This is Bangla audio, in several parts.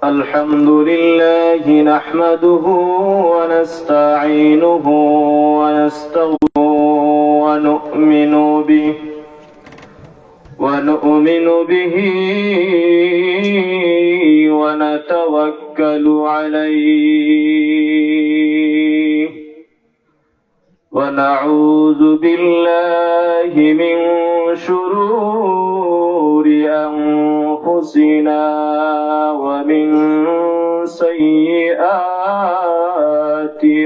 الحمد لله نحمده ونستعينه ونستغفره ونؤمن به ونتوكل عليه ونعوذ بالله من شرور أنفسنا ومن سيئات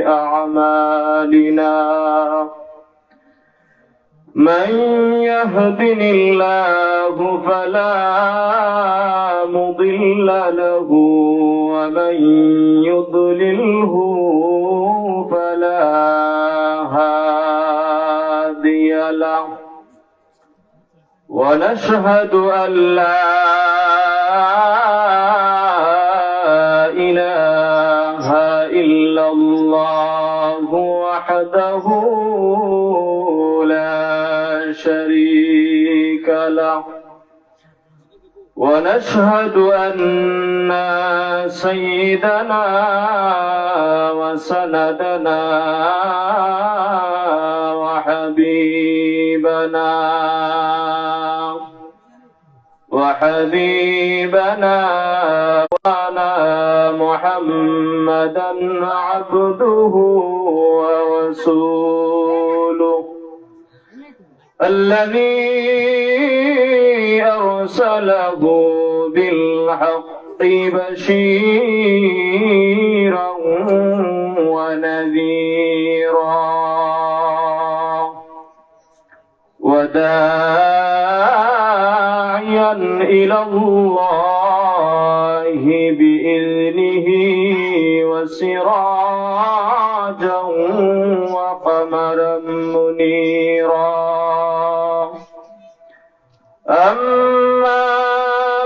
أعمالنا من يهدن الله فلا مضل له ومن يضلله فلا هادي له ونشهد أن لا إله إلا الله وحده لا شريك له ونشهد أن سيدنا وسندنا وحبيبنا محمدا عبده ورسوله الذي أرسله بالحق بشيرا ونذيرا وداعيا إلى الله بإذنه وسراجا وقمرا منيرا أما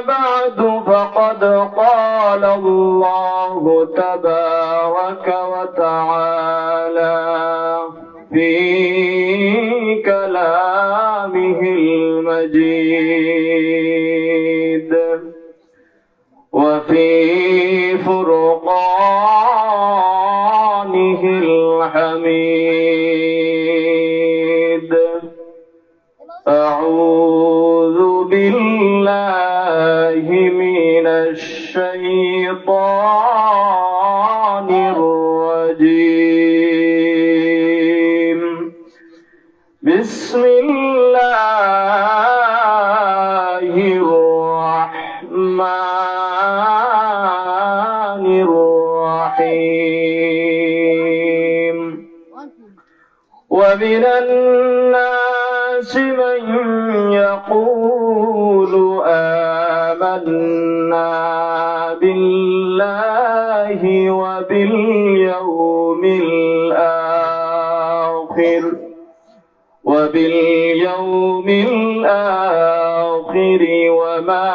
بعد فقد قال الله تبارك وتعالى في كلامه المجيد وفي فرقانه الحميد أعوذ بالله من الشيطان الرجيم بسم الله الرحمن الرحيم ومن الناس من يقول آمنا بالله وباليوم الآخر وما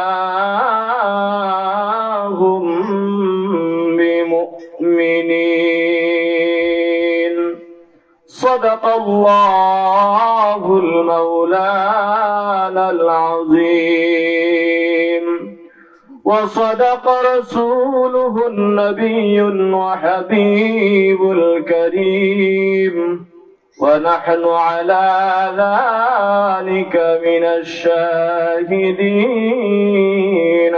هم بمؤمنين صدق الله المولانا العظيم وصدق رسوله النبي وحبيب الكريم ونحن على ذلك من الشاهدين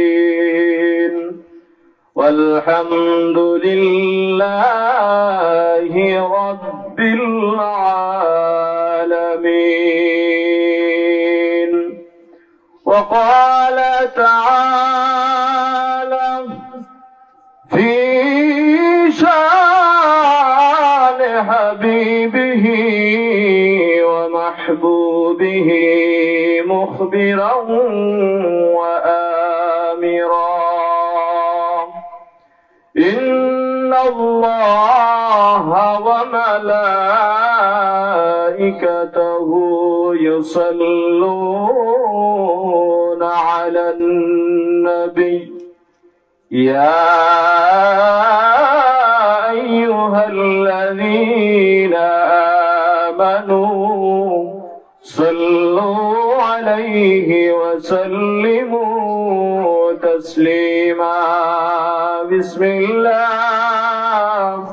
والشاكرين والحمد لله رب العالمين وقال تعالى في شان حبيبه ومحبوبه مخبرا وآمرا إن الله وملائكته يصلون على النبي يا أيها الذين آمنوا صلوا عليه عليه وسلموا تسليما بسم الله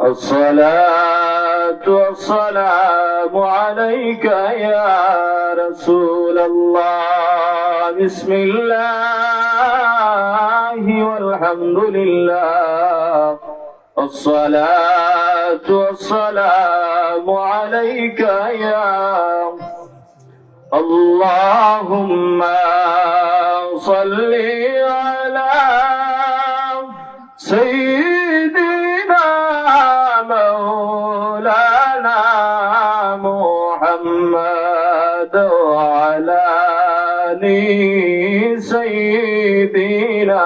الصلاة والسلام عليك يا رسول الله بسم الله والحمد لله الصلاة والسلام عليك يا اللهم صل على سيدنا مولانا محمد وعلى آل سيدنا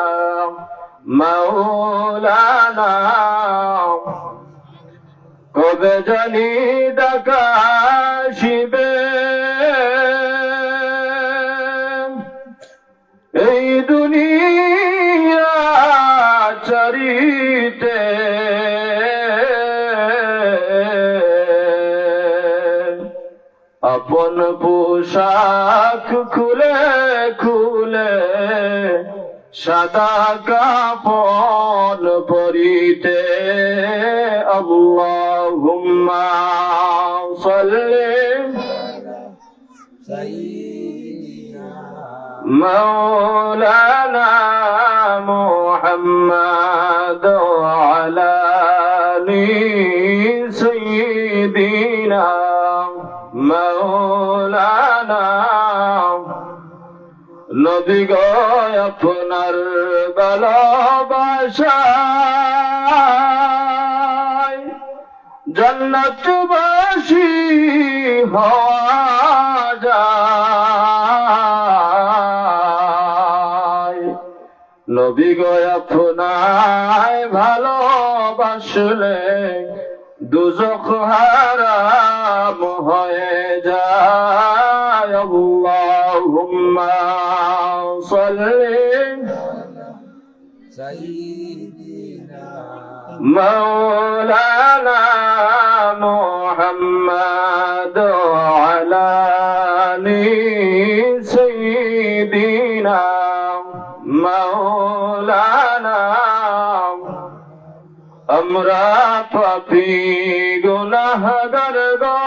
مولانا কবে জানি ডাকা আসিবে এই দুনিয়া চারিতে আপন পোশাক খুলে খুলে সাদা কাফন পরিতে আল্লাহুম্মা সাল্লি مولانا محمد وعلى آل سيدنا مولانا নবী গো আপনার ভালোবাসায় জান্নাতবাসী হওয়া যায় নবী গো আপনায় ভালোবাসলে দুজখ হারাম হয়ে যায় আল্লাহুম্মা সাল্লি مولانا محمد وعلى آل سيدنا مولانا আমরা পাপী গুনাহগার গো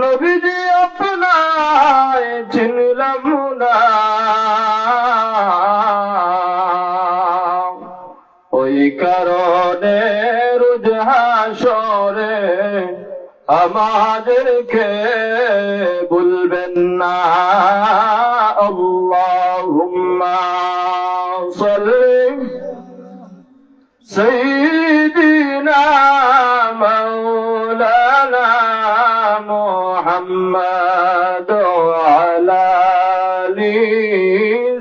নবীজি আপনায় চিনলাম না ওই কারণে রোজ হাসরে আমাদেরকে ভুলবেন না আল্লাহুম্মা সাল্লি سيدنا مولانا محمد وعلى آل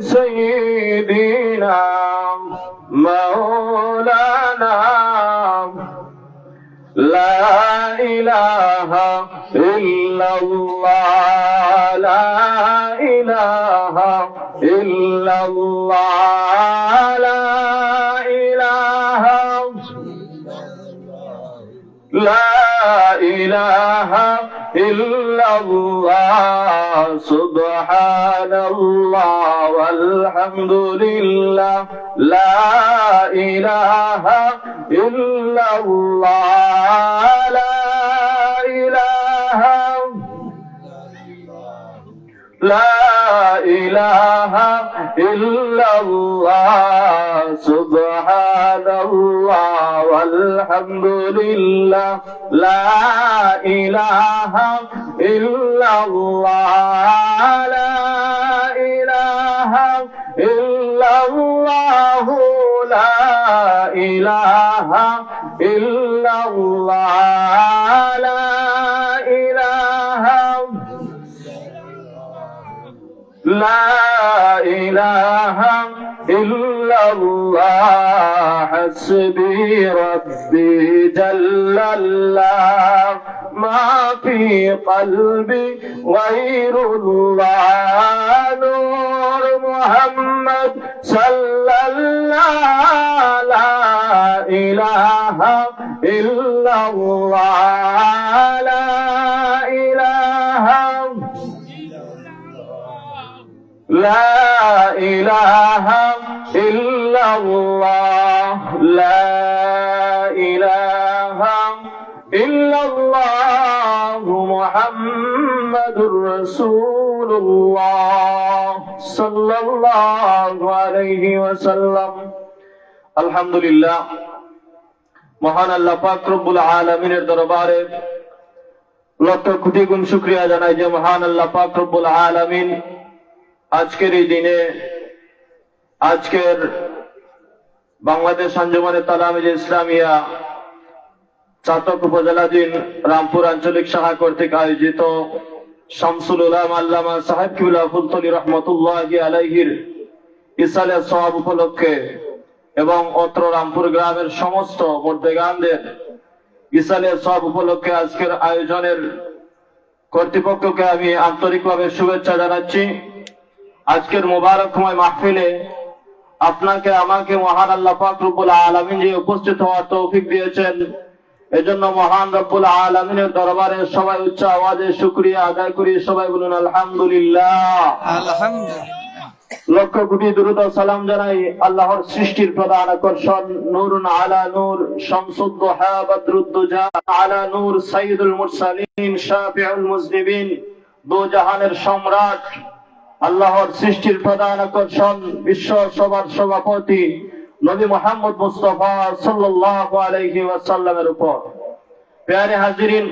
سيدنا مولانا لا إله إلا الله لا إله إلا الله لا لا إله إلا الله سبحان الله والحمد لله لا إله إلا الله لا إله لا إله إلا الله سبحان الله والحمد لله لا إله إلا الله لا إله إلا الله لا إله إلا الله لا إله لا إله إلا الله حسبي ربي جل الله ما في قلبي غير الله نور محمد صلى الله عليه ইলাহা ইল্লাল্লাহ লা ইলাহা لا إله إلا الله لا إله إلا الله محمد رسول الله صلى الله عليه وسلم الحمد لله মহান আল্লাহ পাক রব্বুল আলামিনের দরবারে লক্ষ কোটি গুণ শুকরিয়া জানাই যে মহান আল্লাহ পাক রব্বুল আলামিন আজকের এই দিনে আজকের বাংলাদেশ আঞ্জুমানে তালামিজ ইসলামিয়া চাতক উপজেলাধীন রামপুর আঞ্চলিক শাখা কর্তৃক আয়োজিত শামসুল উলামা আল্লামা সাহেব কিবলা ফুলতলি রহমতুল্লাহি আলাইহির ইসালে সওয়াব উপলক্ষে এবং অত্র রামপুর গ্রামের সমস্ত মুর্দেগানদের ইসালে সওয়াব উপলক্ষে আজকের আয়োজনের কর্তৃপক্ষকে আমি আন্তরিকভাবে শুভেচ্ছা জানাচ্ছি। আজকের মোবারকময় মাহফিলে আপনাকে আমাকে মহান আল্লাহ পাক রব্বুল আলামিন যে উপস্থিত হওয়ার তৌফিক দিয়েছেন, এজন্য মহান রব্বুল আলামিনের দরবারে সবাই উচ্চ আওয়াজে শুকরিয়া আদায় করি। সবাই বলুন আলহামদুলিল্লাহ। আলহামদুলিল্লাহ। লক্ষ কোটি দুরূদ ও সালাম জানাই আল্লাহর সৃষ্টির প্রধান আকর্ষণ নূরুন আলা নূর শামসুদ দুহা বদরুদ দুজা আলা নূর সাইয়্যিদুল মুরসালিন শাফিউল মুজনিবিন, দু জাহানের সম্রাট আল্লাহর সৃষ্টির প্রধান আকর্ষণ বিশ্ব সবার সভাপতি নবী মুহাম্মদ মুস্তাফা সাল্লাল্লাহু আলাইহি ওয়াসাল্লামের উপর। প্রিয় হাজিরিন,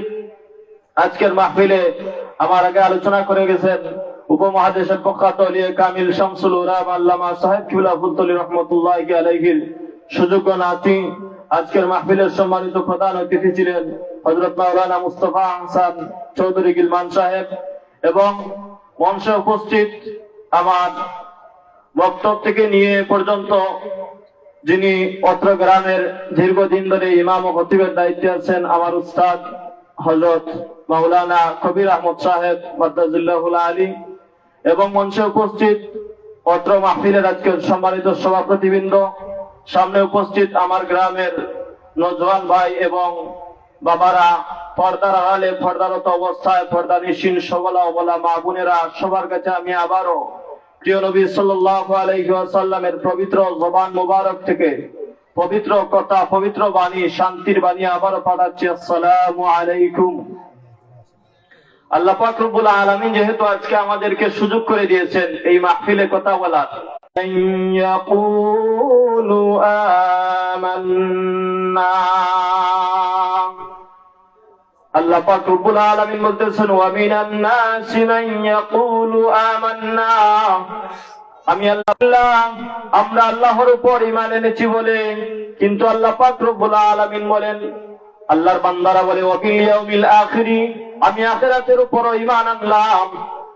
আজকের মাহফিলে আমার আগে আলোচনা করে গেছেন উপমহাদেশের প্রখ্যাত আলিয়ে কামিল শামসুল উলামা আল্লামা সাহেব কিবলা ফুলতলি রহমতুল্লাহি আলাইহির সুযোগ্য নাতি। আজকের মাহফিলের সম্মানিত প্রধান অতিথি ছিলেন হযরত মাওলানা মুস্তাফা হাসান চৌধুরী গিলমান সাহেব এবং মঞ্চে উপস্থিত আমার বক্তব্য থেকে নিয়ে পর্যন্ত যিনি অত্র গ্রামের দীর্ঘদিন ধরে ইমাম ও খতিবের দায়িত্বে আছেন আমার উস্তাদ হযরত মাওলানা কবির আহমদ সাহেব মাদ্দাজিল্লাহুল আলী এবং মঞ্চে উপস্থিত অত্র মাহফিলের আজকের সম্মানিত সভাপতিবৃন্দ, সামনে উপস্থিত আমার গ্রামের নওজওয়ান ভাই এবং বাবারা, পর্দার আড়ালে পর্দারত অবস্থায় পর্দানিশীন সবলা অবলা মা বোনেরা, সবার কাছে আমি আবারও প্রিয় নবী সাল্লাল্লাহু আলাইহি ওয়াসাল্লামের পবিত্র জবান মোবারক থেকে পবিত্র কথা, পবিত্র বাণী, শান্তির বাণী আবারও পাঠাচ্ছি। আসসালামু আলাইকুম। আল্লাহ পাক রব্বুল আলামিন যেহেতু আজকে আমাদেরকে সুযোগ করে দিয়েছেন এই মাহফিলে কথা বলার, ইয়াকুলু আমান্না, আল্লাহ পাক রব্বুল আলামিন বলতেছেন ওয়া মিনান নাসি মান ইয়াকুলু আমান্না, আমি আল্লাহ, আমরা আল্লাহর উপর ঈমান এনেছি বলে, কিন্তু আল্লাহ পাক রব্বুল আলামিন বলেন, আল্লাহর বান্দারা বলে ওয়া বিল ইয়াউমিল আখিরি, আমি আখিরাতের উপর ঈমান আনলাম।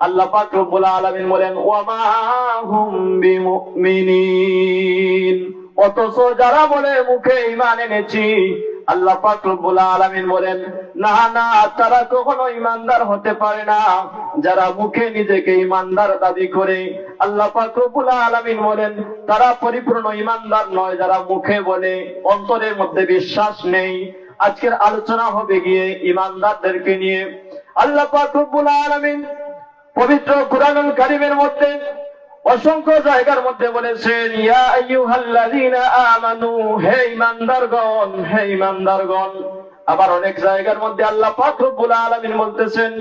আল্লাহ পাক রব্বুল আলামিন বলেন ওয়া মা হুম বিমুমিনিন, অথচ যারা বলে মুখে ঈমান এনেছি, আল্লাহ পাক রব্বুল আলামিন বলেন না না, তারা কখনো ঈমানদার হতে পারে না যারা মুখে নিজেকে ঈমানদার দাবি করে। আল্লাহ পাক রব্বুল আলামিন বলেন তারা পরিপূর্ণ ঈমানদার নয় যারা মুখে বলে, অন্তরের মধ্যে বিশ্বাস নেই। আজকের আলোচনা হবে গিয়ে ঈমানদারদেরকে নিয়ে। আল্লাহ পাক রব্বুল আলামিন পবিত্র কুরআনুল কারীমের মধ্যে অসংখ্য জায়গার মধ্যে বলেছেন ইয়া আইয়ুহাল্লাযীনা আমানু, হে ঈমানদারগণ, হে ঈমানদারগণ। আবার অনেক জায়গার মধ্যে আল্লাহ পাক রব্বুল আলামিন বলতেছেন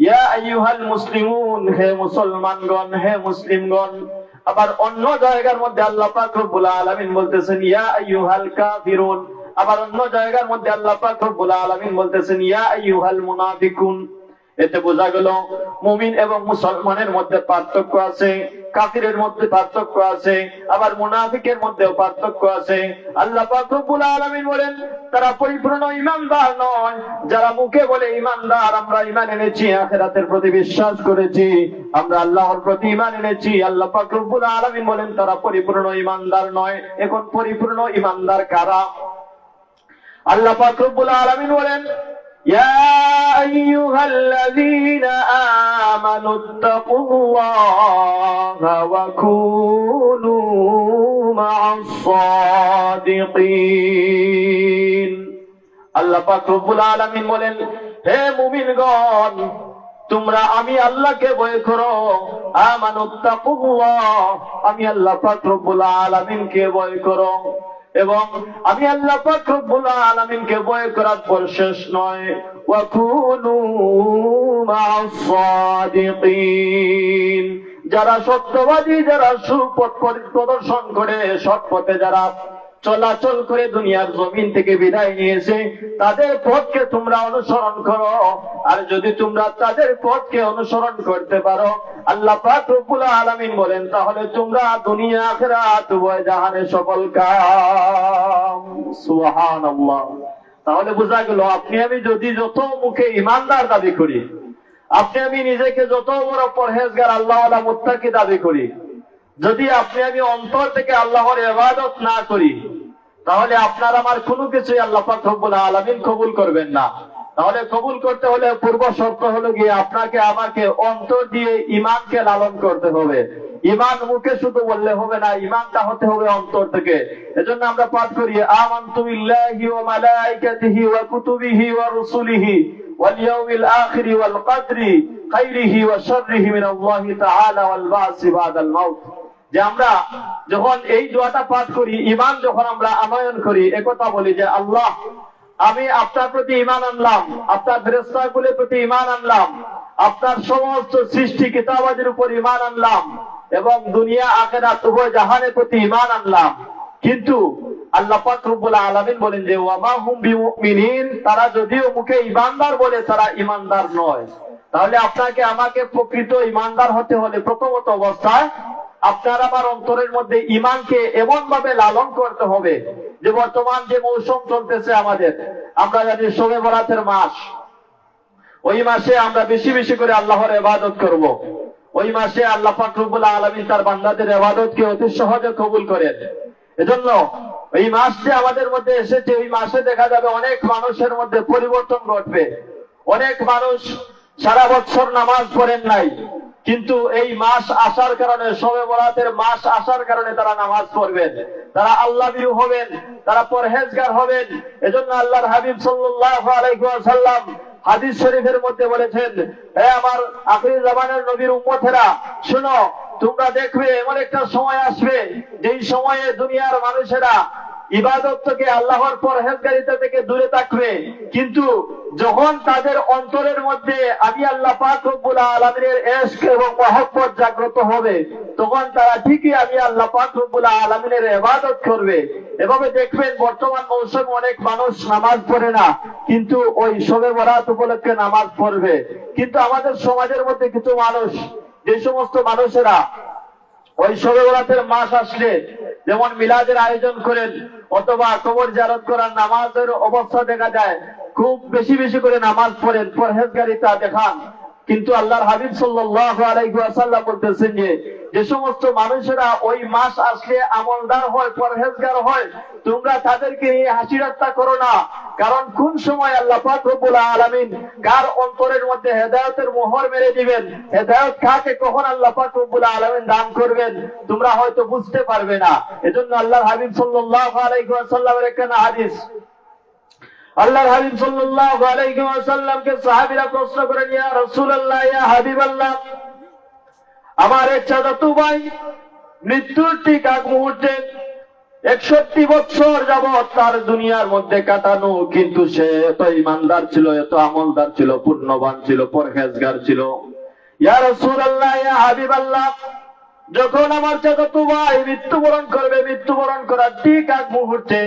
ইয়া আইয়ুহাল মুসলিমুন, হে মুসলমানগণ, হে মুসলিমগণ। আবার অন্য জায়গার মধ্যে আল্লাহ পাক রব্বুল আলামিন বলতেছেন ইয়া আইয়ুহাল কাফিরুন। আবার অন্য জায়গার মধ্যে আল্লাহ পাক রব্বুল আলামিন বলতেছেন ইয়া আইয়ুহাল মুনাফিকুন। এতে বোঝা গেল মুমিন এবং মুসলমানের মধ্যে পার্থক্য আছে, কাফিরের মধ্যে পার্থক্য আছে, আবার মুনাফিকের মধ্যেও পার্থক্য আছে। আল্লাহ পাক রব্বুল আলামিন বলেন তারা পরিপূর্ণ ঈমানদার নয় যারা মুখে বলে ঈমানদার, আমরা ঈমান এনেছি, আখিরাতের প্রতি বিশ্বাস করেছি, আমরা আল্লাহর প্রতি ঈমান এনেছি। আল্লাহ পাক রব্বুল আলামিন বলেন তারা পরিপূর্ণ ঈমানদার নয়। এখন পরিপূর্ণ ঈমানদার কারা? আল্লাহ পাক রব্বুল আলামিন বলেন ইয়া আইয়ুহাল্লাযীনা আমানুত্তাকুল্লাহা ওয়া কুনু মা'আস সাদিকিন। আল্লাহ পাক রব্বুল আলামিন বলেন, হে মুমিনগণ, তোমরা আমি আল্লাহকে ভয় করো। আমানুত্তাকুল্লাহ, আমি আল্লাহ পাক রব্বুল আলামিনকে ভয় করো। এবং আমি আল্লাহ পাক রব্বুল আলামিনকে ভয় করার পর শেষ নয়, ওয়া কুনু মা'আস সাদিকিন, যারা সত্যবাদী, যারা সুপথ প্রদর্শন করে, সৎ পথে যারা চলাচল করে দুনিয়ার জমিন থেকে বিদায় নিয়েছে, তাদের পথকে তোমরা অনুসরণ করো। আর যদি তোমরা তাদের পথকে অনুসরণ করতে পারো, আল্লাহ পাক রব্বুল আলামিন বলেন, তাহলে তোমরা দুনিয়া আখিরাত উভয় জাহানে সফল কাম। সুবহানাল্লাহ। তাহলে বোঝা গেল, আপনি আমি যদি যত মুখে ঈমানদার দাবি করি, আপনি আমি নিজেকে যত বড় পরহেজগার, আল্লাহওয়ালা, মুত্তাকি দাবি করি, যদি আপনি আমি অন্তর থেকে আল্লাহর ইবাদত না করি, তাহলে আপনার আমার কোনো কিছুই আল্লাহ পাক রব্বুল আলামিন কবুল করবেন না। তাহলে কবুল করতে হলে পূর্ব শর্ত হলো গিয়ে আপনাকে আমাকে অন্তর দিয়ে ঈমানকে লালন করতে হবে। ঈমান মুখে শুধু বললে হবে না, ঈমানটা হতে হবে অন্তর থেকে। এজন্য আমরা পাঠ করি, আমানতু বিল্লাহি ওয়া মালাইকাতিহি ওয়া কুতুবিহি ওয়া রুসুলিহি ওয়াল ইয়াউমিল আখিরি ওয়াল কদরি খাইরিহি ওয়া শাররিহি মিনাল্লাহি তাআলা ওয়াল বা'সি বাদাল মাউত। যে আমরা যখন এই দোয়াটা পাঠ করি, ঈমান যখন আমরা আনয়ন করি, একথা বলি যে আল্লাহ, আমি আপনার প্রতি ঈমান আনলাম, আপনার ফেরেশতাগুলোর প্রতি ঈমান আনলাম, আপনার সমস্ত সৃষ্টি কিতাবাদের উপর ঈমান আনলাম, এবং দুনিয়া আখিরাত উভয় জাহানের প্রতি ঈমান আনলাম। কিন্তু আল্লাহ পাক রব্বুল আলামিন বলেন যে ওয়া মা হুম বিমুমিনিন, তারা যদিও মুখে ঈমানদার বলে, তারা ঈমানদার নয়। তাহলে আপনাকে আমাকে প্রকৃত ঈমানদার হতে হলে প্রথমত অবস্থায় আপনার আমার অন্তরের মধ্যে ঈমানকে এমন ভাবে লালন করতে হবে যে বর্তমান যে মৌসুম চলতেছে আমাদের, আমরা জানি শবে বরাতের মাস, ওই মাসে আমরা বেশি বেশি করে আল্লাহর ইবাদত করব। ওই মাসে আল্লাহ পাক রব্বুল আলামিন তার বান্দাদের ইবাদতকে অতি সহজে কবুল করেন। এজন্য এই মাস যে আমাদের মধ্যে এসেছে, ওই মাসে দেখা যাবে অনেক মানুষের মধ্যে পরিবর্তন ঘটবে। অনেক মানুষ সারা বছর নামাজ পড়েন নাই, কিন্তু এই মাস আসার কারণে, শবে বরাতের মাস আসার কারণে তারা নামাজ পড়বেন, তারা আল্লাহ ভীরু হবেন, তারা পরহেজগার হবেন। এজন্য আল্লাহর হাবিব সাল্লাল্লাহু আলাইহি ওয়াসাল্লাম হাদিস শরীফের মধ্যে বলেছেন, হে আমার আখির জামানের নবীর উম্মতেরা, শুনো, তোমরা দেখবে এমন একটা সময় আসবে, যেই সময়ে দুনিয়ার মানুষেরা ইবাদত থেকে, আল্লাহর পরহেজগারিতা থেকে দূরে থাকবে, কিন্তু যখন তাদের অন্তরের মধ্যে আমি আল্লাহ পাক রব্বুল আলামিনের ইশক এবং মহব্বত জাগ্রত হবে, তখন তারা ঠিকই আমি আল্লাহ পাক রব্বুল আলামিনের ইবাদত করবে। এভাবে দেখবেন বর্তমান মৌসুমে অনেক মানুষ নামাজ পড়ে না, কিন্তু ওই শবে বরাত উপলক্ষে নামাজ পড়বে। কিন্তু আমাদের সমাজের মধ্যে কিছু মানুষ, যে সমস্ত মানুষেরা ওই শবে বরাতের মাস আসলে যেমন মিলাদের আয়োজন করেন, অথবা কবর জিয়ারত করার নামাজের অবস্থা দেখা যায়, খুব বেশি বেশি করে নামাজ পড়েন, পরহেজগারিতা দেখান, কিন্তু আল্লাহর হাবিব সাল্লাল্লাহু আলাইহি ওয়াসাল্লাম বলতেছেন যে যে সমস্ত মানুষেরা ওই মাস আসলে আমলদার হয়, পরহেজগার হয়, তোমরা তাদেরকে নিয়ে হাসি ঠাট্টা করো না। কারণ কোন সময় আল্লাহ পাক রব্বুল আলামিন কার অন্তরের মধ্যে হেদায়েতের মোহর মেরে দিবেন, হেদায়েত কাকে কখন আল্লাহ পাক রব্বুল আলামিন দান করবেন, তোমরা হয়তো বুঝতে পারবে না। এজন্য আল্লাহর হাবিব সাল্লাল্লাহু আলাইহি ওয়াসাল্লামের একখানা হাদিস, আল্লাহর হাবিব সাল্লাল্লাহু আলাইহি ওয়াসাল্লামকে সাহাবীরা প্রশ্ন করেন, ইয়া রাসূলুল্লাহ, ইয়া হাবিবাল্লাহ, আমার এক চাচাতো ভাই মৃত্যুর ঠিক আগ মুহূর্তে 61 বছর যাবৎ তার দুনিয়ার মধ্যে কাটানো, কিন্তু সে এত ঈমানদার ছিল, এত আমলদার ছিল, পূর্ণবান ছিল, পরহেজগার ছিল। ইয়া রাসূলুল্লাহ, ইয়া হাবিবাল্লাহ, যখন আমার চাচাতো ভাই মৃত্যুবরণ করবে, মৃত্যুবরণ করার ঠিক আগ মুহূর্তে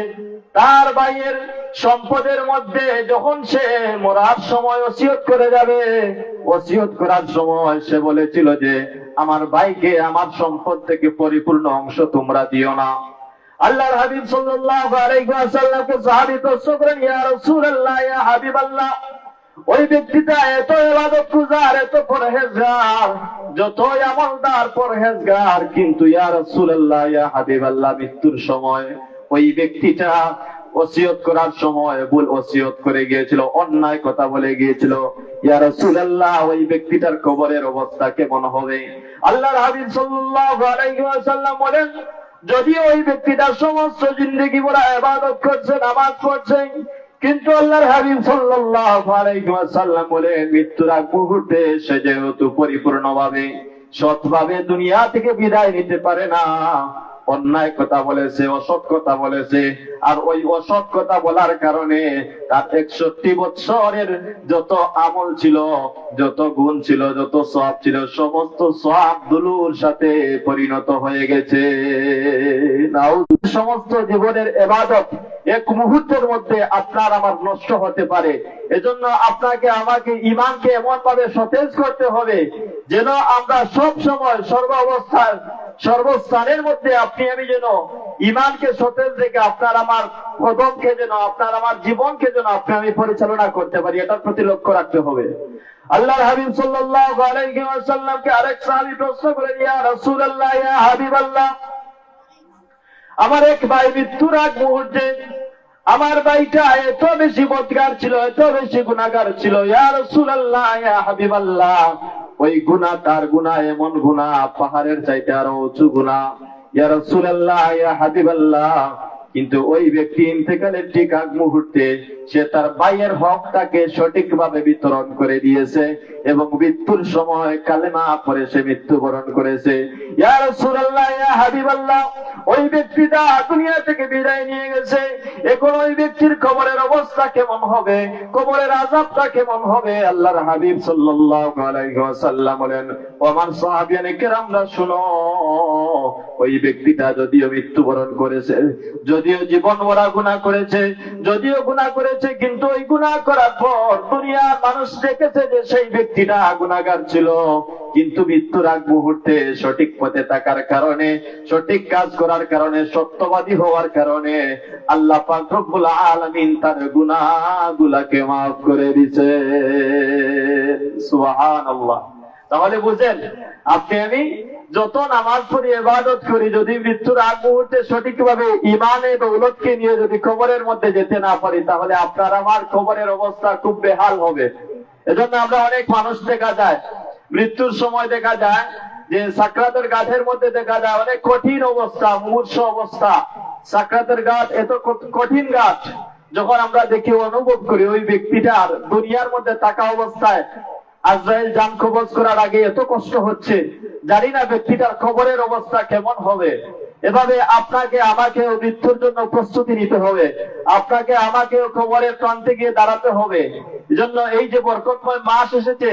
তার ভাইয়ের সম্পদের মধ্যে যখন সে মরার সময় ওসিয়ত করে যাবে, ওসিয়ত করার সময় সে বলেছিল যে আমার ভাইকে আমার সম্পদ থেকে পরিপূর্ণ অংশ তোমরা দিও না। আল্লাহর হাবিব সাল্লাল্লাহু আলাইহি ওয়াসাল্লামকে সাহাবী প্রশ্ন করেন, ইয়া রাসূলুল্লাহ, ইয়া হাবিবাল্লাহ, ওই ব্যক্তিটা এত ইবাদতগুজার, এত পরহেজগার, যতই আমলদার, পরহেজগার, কিন্তু ইয়া রাসূলুল্লাহ, ইয়া হাবিবাল্লাহ, মৃত্যুর সময় ওই ব্যক্তিটা ওসিয়ত করার সময় ভুল ওসিয়ত করে গিয়েছিল, অন্যায় কথা বলে গিয়েছিল। ইয়া রাসূলুল্লাহ, ওই ব্যক্তিটার কবরের অবস্থা কেমন হবে? আল্লাহর হাবিব সাল্লাল্লাহু আলাইহি ওয়াসাল্লাম বলেন, যদিও ওই ব্যক্তিটা সমস্ত জিন্দেগি ভরা ইবাদত করছে, নামাজ পড়ছে, কিন্তু আল্লাহর হাবিব সাল্লাল্লাহু আলাইহি ওয়াসাল্লাম বলেন মৃত্যুর আগ মুহূর্তে সে যেহেতু পরিপূর্ণভাবে সৎভাবে দুনিয়া থেকে বিদায় নিতে পারে না, অন্যায় কথা বলেছে, অসৎ কথা বলেছে, আর ওই অসৎ কথা বলার কারণে তার 61 বছরের যত আমল ছিল, যত গুণ ছিল, যত সওয়াব ছিল, সমস্ত সওয়াব দুলুর সাথে পরিণত হয়ে গেছে। সমস্ত জীবনের ইবাদত এক মুহূর্তের মধ্যে আপনার আমার নষ্ট হতে পারে। এজন্য আপনাকে আমাকে ঈমানকে এমন ভাবে সতেজ করতে হবে যেন আমরা সব সময় সর্ব অবস্থায় সর্বস্থানের মধ্যে আপনি আমি যেন ঈমানকে সতেজ রেখে আপনার আমার কদমকে যেন, আপনার আমার জীবনকে যেন আপনি আমি পরিচালনা করতে পারি, এটার প্রতি লক্ষ্য রাখতে হবে। আল্লাহর হাবিব সাল্লাল্লাহু আলাইহি ওয়াসাল্লামকে আরেক সাহাবী প্রশ্ন করেন, ইয়া রাসূলুল্লাহ, ইয়া হাবিবাল্লাহ, আমার এক ভাই মৃত্যুর আগ মুহূর্তে, আমার ভাইটা এত বেশি বদকার ছিল, এত বেশি গুনাহগার ছিল, ইয়া রাসূলুল্লাহ, ইয়া হাবিবাল্লাহ, ওই গুনাহ, তার গুনাহ এমন গুনাহ পাহাড়ের চাইতে আরো উঁচু গুনাহ, ইয়া রাসূলুল্লাহ, ইয়া হাবিবাল্লাহ, কিন্তু ওই ব্যক্তি ইন্তেকালের ঠিক আগ মুহূর্তে সে তার ভাইয়ের হকটাকে সঠিকভাবে বিতরণ করে দিয়েছে এবং মৃত্যুর সময় কালেমা পড়ে সে মৃত্যুবরণ করেছে। ইয়া রাসূলুল্লাহ, ইয়া হাবিবাল্লাহ, ওই ব্যক্তিটা দুনিয়া থেকে বিদায় নিয়ে গেছে, এখন ওই ব্যক্তির কবরের অবস্থা কেমন হবে, কবরের আযাবটা কেমন হবে? আল্লাহর হাবিব সাল্লাল্লাহু আলাইহি ওয়াসাল্লাম বলেন, ও আমার সাহাবিয়ানে কেরামরা শুনো, ওই ব্যক্তিটা যদিও মৃত্যুবরণ করেছে, যদিও জীবন ভরা গুনাহ করেছে, যদিও গুনাহ করেছে, কিন্তু ওই গুনাহ করার পর দুনিয়ার মানুষ দেখেছে যে সেই ব্যক্তিটা গুনাহগার ছিল, কিন্তু মৃত্যুর আগ মুহূর্তে সঠিক পথে থাকার কারণে, সঠিক কাজ করার কারণে, সত্যবাদী হওয়ার কারণে আল্লাহ পাক রব্বুল আলামিন তার গুনাহগুলোকে মাফ করে দিয়েছে। সুবহানাল্লাহ। তাহলে বুঝেন, আপনি আমি যত নামাজ পড়ি, ইবাদত করি, যদি মৃত্যুর আগ মুহূর্তে সঠিকভাবে ঈমানে দৌলতকে নিয়ে যদি কবরের মধ্যে যেতে না পারি, তাহলে আপনার আমার কবরের অবস্থা খুব বেহাল হবে। এজন্য আমরা অনেক মানুষ দেখা যায়, মৃত্যুর সময় দেখা যায় যে সাকরাতের ঘাটের মধ্যে দেখা যায় অনেক কঠিন অবস্থা, মুমূর্ষ অবস্থা। সাকরাতের ঘাট এত কঠিন ঘাট যখন আমরা দেখি, অনুভব করি, ওই ব্যক্তিটার দুনিয়ার মধ্যে থাকা অবস্থায় আজরাইল জান কবজ করার আগে এত কষ্ট হচ্ছে, জানি না ব্যক্তিটার কবরের অবস্থা কেমন হবে। এভাবে আপনাকে আমাকেও মৃত্যুর জন্য প্রস্তুতি নিতে হবে, আপনাকে আমাকেও কবরের প্রান্তে গিয়ে দাঁড়াতে হবে। এজন্য এই যে বরকতময় মাস এসেছে,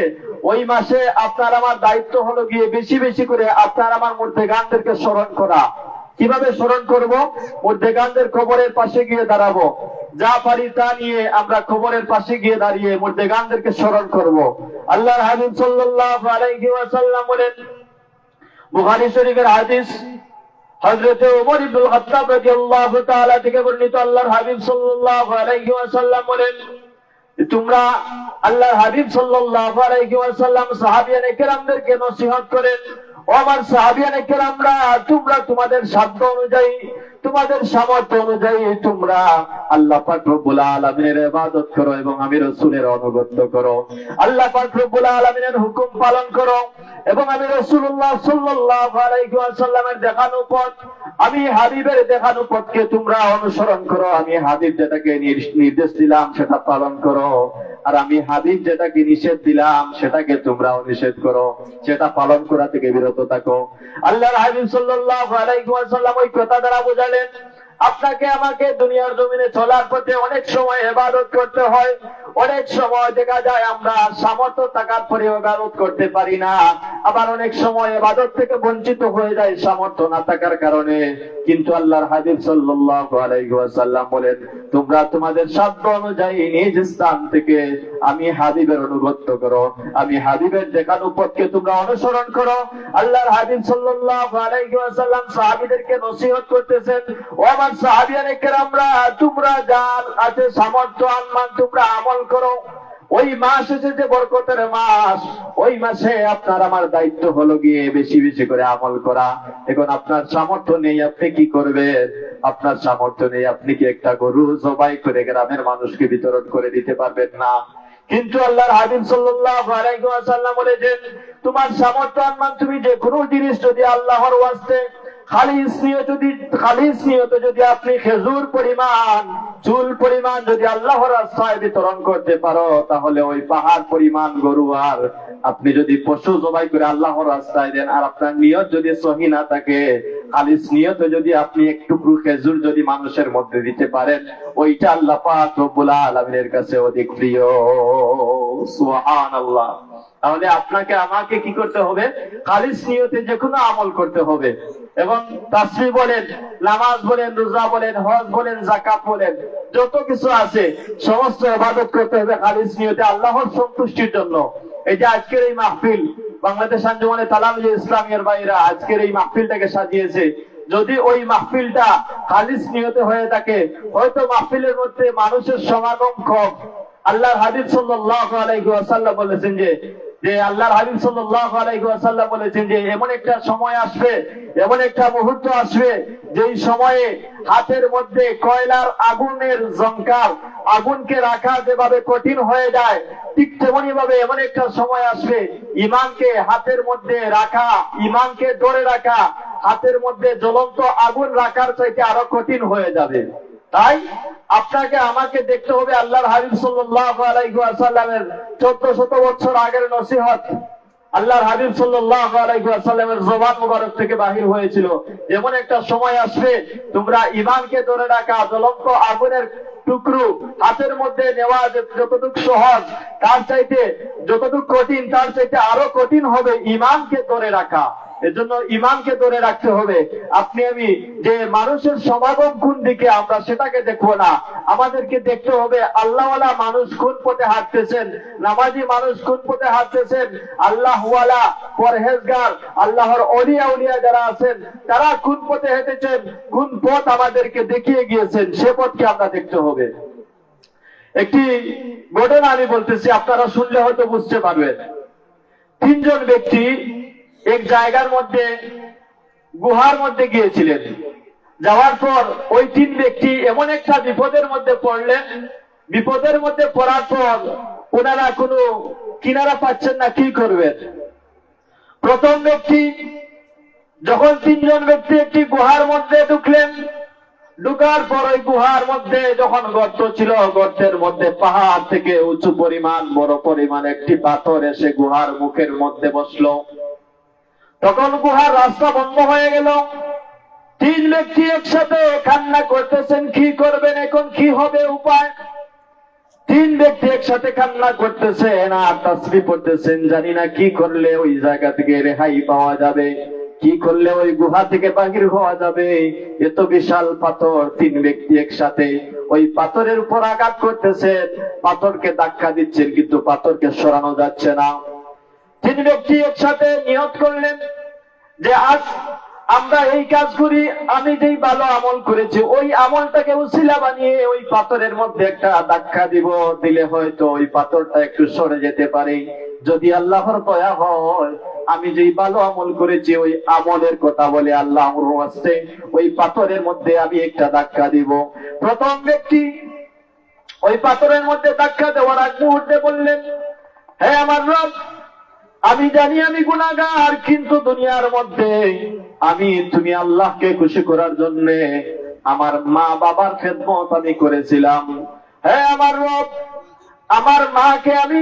ওই মাসে আপনার আমার দায়িত্ব হলো গিয়ে বেশি বেশি করে আপনার আমার মুর্দেগানদেরকে স্মরণ করা। কিভাবে স্মরণ করব? মুর্দেগানদের কবরের পাশে গিয়ে দাঁড়াবো, যা পারি তা নিয়ে আমরা কবরের পাশে গিয়ে দাঁড়িয়ে মুর্দেগানদেরকে স্মরণ করব। আল্লাহর হাবিব সাল্লাল্লাহু আলাইহি ওয়াসাল্লাম বলেন, বুখারী শরীফের হাদিস, হযরত ওমর ইবনুল খাত্তাব রাদিয়াল্লাহু তাআলা থেকে বর্ণিত, আল্লাহর হাবিব সাল্লাল্লাহু আলাইহি ওয়াসাল্লাম বলেন, তোমরা, আল্লাহর হাবিব সাল্লাল্লাহু আলাইহি ওয়াসাল্লাম সাহাবিয়ানে কেরামদেরকে নসিহত করেন, ও আমার সাহাবিয়ানে কেরামরা, তোমরা তোমাদের সাধ্য অনুযায়ী, তোমাদের সামর্থ্য অনুযায়ী তোমরা আল্লাহ পাক রব্বুল আলামিনের ইবাদত করো এবং আমি রাসূলের অনুগত্য করো। আল্লাহ পাক রব্বুল আলামিনের হুকুম পালন করো এবং আমি রাসূলুল্লাহ সাল্লাল্লাহু আলাইহি ওয়াসাল্লামের দেখানো পথ, আমি হাবিবের দেখানো পথকে তোমরা অনুসরণ করো। আমি হাবিব যেটাকে নির্দেশ দিলাম সেটা পালন করো, আর আমি হাবিব যেটাকে নিষেধ দিলাম সেটাকে তোমরা নিষেধ করো, সেটা পালন করা থেকে বিরত থাকো। আল্লাহর হাবিব সাল্লাল্লাহু আলাইহি ওয়াসাল্লাম ওই কথা দ্বারা বোঝালেন, আপনাকে আমাকে দুনিয়ার জমিনে চলার পথে অনেক সময় ইবাদত করতে হয়, অনেক সময় দেখা যায় আমরা সামর্থ্য থাকার পরে ইবাদত করতে পারি না, আবার অনেক সময় ইবাদত থেকে বঞ্চিত হয়ে যায় সামর্থ্য না থাকার কারণে। কিন্তু আল্লাহর হাবিব সাল্লাল্লাহু আলাইহি ওয়াসাল্লাম বলেন, তোমরা তোমাদের সাধ্য অনুযায়ী নিজ স্থান থেকে আমি হাবিবের অনুগত্য করো, আমি হাবিবের দেখানো পথকে তোমরা অনুসরণ করো। আল্লাহর হাবিব সাল্লাল্লাহু আলাইহি ওয়াসাল্লাম সাহাবীদেরকে নসিহত করতেছেন, ও আমার সাহাবিয়ানে কেরামরা, তোমরা যার আছে সামর্থ্য আনমান তোমরা আমল করো। ওই মাস এসেছে বরকতের মাস, ওই মাসে আপনার আমার দায়িত্ব হলো গিয়ে বেশি বেশি করে আমল করা। এখন আপনার সামর্থ্য নেই, আপনি কি করবেন? আপনার সামর্থ্য নেই, আপনি কি একটা গরু জবাই করে গ্রামের মানুষকে বিতরণ করে দিতে পারবেন না? কিন্তু আল্লাহর হাবিব সাল্লাল্লাহু আলাইহি ওয়াসাল্লাম বলেছেন, তোমার সামর্থ্য আনমান তুমি যে কোনো জিনিস যদি আল্লাহর ওয়াস্তে খালিস নিয়তে যদি আপনি খেজুর পরিমাণ, চুল পরিমাণ যদি আল্লাহর রাস্তায় বিতরণ করতে পারো, তাহলে ওই পাহাড় পরিমাণ গরু আর আপনি যদি পশু জবাই করে আল্লাহর রাস্তায় দেন, আর আপনার নিয়ত যদি সহি না থাকে, খালিস নিয়তে যদি আপনি এক টুকরো খেজুর যদি মানুষের মধ্যে দিতে পারেন, ওইটা আল্লাহ পাক রব্বুল আলামিনের কাছে অধিক প্রিয়। সুবহানাল্লাহ। তাহলে আপনাকে আমাকে কি করতে হবে? খালিস নিয়তে যে কোনো আমল করতে হবে। এবং তাসবিহ বলেন, নামাজ বলেন, রোজা বলেন, হজ বলেন, যাকাত বলেন, যত কিছু আছে সমস্ত ইবাদত করতে হবে খালিস নিয়তে আল্লাহর সন্তুষ্টির জন্য। এই যে আজকের এই মাহফিল, বাংলাদেশ আঞ্জুমানে তালামীজে ইসলামিয়ার ভাইরা আজকের এই মাহফিলটাকে সাজিয়েছে, যদি ওই মাহফিলটা খালিস নিয়তে হয়ে থাকে, হয়তো মাহফিলের মধ্যে মানুষের সমাগম কম। আল্লাহর হাবিব সাল্লাল্লাহু আলাইহি ওয়াসাল্লাম বলেছেন যে আল্লাহর হাবিব সাল্লাল্লাহু আলাইহি ওয়াসাল্লাম বলেছেন যে এমন একটা সময় আসবে, এমন একটা মুহূর্ত আসবে, যেই সময়ে হাতের মধ্যে কয়লার আগুনের ঝংকার, আগুনকে রাখা যেভাবে কঠিন হয়ে যায়, ঠিক তেমনি ভাবে এমন একটা সময় আসবে, ঈমানকে হাতের মধ্যে রাখা, ঈমানকে ধরে রাখা, হাতের মধ্যে জ্বলন্ত আগুন রাখার চাইতে আরো কঠিন হয়ে যাবে। তাই আপনাকে আমাকে দেখতে হবে আল্লাহর হাবিব সাল্লাল্লাহু আলাইহি ওয়াসাল্লামের 1400 বছর আগের নসিহত আল্লাহর হাবিব সাল্লাল্লাহু আলাইহি ওয়াসাল্লামের জবান মুবারক থেকে বাহির হয়েছিল। যেমন একটা সময় আসবে, তোমরা ঈমানকে ধরে রাখা জ্বলন্ত আগুনের টুকরো হাতের মধ্যে নেওয়া যতটুকু সহজ, তার চাইতে যতটুকু কঠিন, তার চাইতে আরো কঠিন হবে ঈমানকে ধরে রাখা। এজন্য ঈমানকে ধরে রাখতে হবে। আপনি আমি যে মানুষের সমাগম কোন দিকে, আমরা সেটাকে দেখবো না, আমাদেরকে দেখতে হবে আল্লাহওয়ালা মানুষ কোন পথে হাঁটতেছেন, নামাজি মানুষ কোন পথে হাঁটতেছেন, আল্লাহওয়ালা পরহেজগার আল্লাহর ওলিয়া উলিয়া যারা আছেন তারা কোন পথে হেঁটেছেন, কোন পথ আমাদেরকে দেখিয়ে গিয়েছেন, সে পথকে আমরা দেখতে হবে। একটি ঘটনা আমি বলতেছি, আপনারা শুনলে হয়তো বুঝতে পারবেন। 3 জন ব্যক্তি এক জায়গার মধ্যে গুহার মধ্যে গিয়েছিলেন। যাওয়ার পর ওই 3 ব্যক্তি এমন একটা বিপদের মধ্যে পড়লেন, বিপদের মধ্যে পড়ার পর ওনারা কোনো কিনারা পাচ্ছেন না, কি করবেন? প্রথম ব্যক্তি, যখন 3 জন ব্যক্তি একটি গুহার মধ্যে ঢুকলেন, ঢুকার পর ওই গুহার মধ্যে যখন গর্ত ছিল, গর্তের মধ্যে পাহাড় থেকে উঁচু পরিমাণ বড় পরিমাণ একটি পাথর এসে গুহার মুখের মধ্যে বসলো। তখন গুহার রাস্তা বন্ধ হয়ে গেল। 3 ব্যক্তি একসাথে কান্না করতেছেন, কি করবেন এখন, কি হবে উপায়? 3 ব্যক্তি একসাথে কান্না করতেছেন আর তাসবিহ পড়তেছেন, জানি না কি করলে ওই জায়গা থেকে রেহাই পাওয়া যাবে, কি করলে ওই গুহা থেকে বাহির হওয়া যাবে। এত বিশাল পাথর, 3 ব্যক্তি একসাথে ওই পাথরের উপর আঘাত করতেছেন, পাথরকে ধাক্কা দিচ্ছেন, কিন্তু পাথরকে সরানো যাচ্ছে না। 3 ব্যক্তি একসাথে নিয়ত করলেন যে আজ আমরা এই কাজ করি, আমি যেই ভালো আমল করেছি ওই আমলটাকে উসিলা বানিয়ে ওই পাথরের মধ্যে একটা ধাক্কা দিব, দিলে হয়তো ওই পাথরটা একটু সরে যেতে পারে। যদি আল্লাহর দয়া হয়, আমি যেই ভালো আমল করেছি ওই আমলের কথা বলে আল্লাহর ওয়াস্তে ওই পাথরের মধ্যে আমি একটা ধাক্কা দিব। প্রথম ব্যক্তি ওই পাথরের মধ্যে ধাক্কা দেওয়ার আগ মুহূর্তে বললেন, হে আমার রব, আমি জানি আমি গুনাহগার, কিন্তু দুনিয়ার মধ্যে তুমি আল্লাহকে খুশি করার জন্য আমার মা বাবার খেদমত আমি করেছিলাম। হে আমার রব, আমার মাকে আমি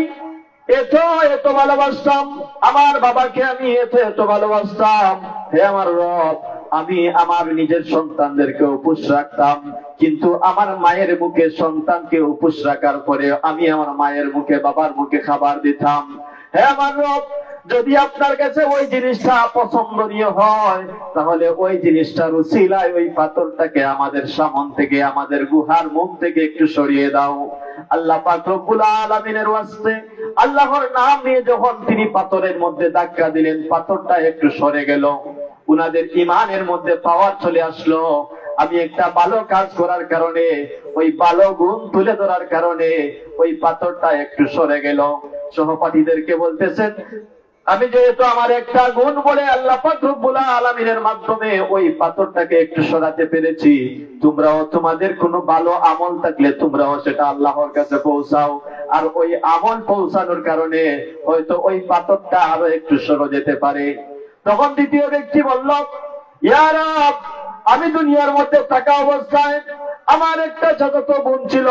এত ভালোবাসতাম, আমার বাবাকে আমি এত ভালোবাসতাম। হে আমার রব, আমি আমার নিজের সন্তানদেরকে উপোস রাখতাম, কিন্তু আমার মায়ের মুখে সন্তানকে উপোস রাখার পরে আমি আমার মায়ের মুখে, বাবার মুখে খাবার দিতাম। হে আমার রব, যদি আপনার কাছে ওই জিনিসটা পছন্দনীয় হয়, তাহলে ওই জিনিসটার উসিলায় ওই পাথরটাকে আমাদের সামন থেকে, আমাদের গুহার মুখ থেকে একটু সরিয়ে দাও। আল্লাহ পাক রব্বুল আলামিনের ওয়াস্তে আল্লাহর নাম নিয়ে যখন তিনি পাথরের মধ্যে ধাক্কা দিলেন, পাথরটা একটু সরে গেল। উনাদের ঈমানের মধ্যে পাওয়ার চলে আসলো। আমি একটা ভালো কাজ করার কারণে, ওই ভালো গুণ তুলে ধরার কারণে ওই পাথরটা একটু সরে গেল। সহপাঠীদেরকে বলতেছেন, আমি যেহেতু আমার একটা গুণ বলে আল্লাহ পাক রব্বুল আলামিনের মাধ্যমে ওই পাথরটাকে একটু সরাতে পেরেছি, তোমরাও তোমাদের কোনো ভালো আমল থাকলে তোমরাও সেটা আল্লাহর কাছে পৌঁছাও, আর ওই আমল পৌঁছানোর কারণে হয়তো ওই পাথরটা আরো একটু সরে যেতে পারে। তখন দ্বিতীয় ব্যক্তি বলল, ইয়া রব, আমি দুনিয়ার মধ্যে থাকা অবস্থায় আমার একটা চাচাতো বোন ছিল,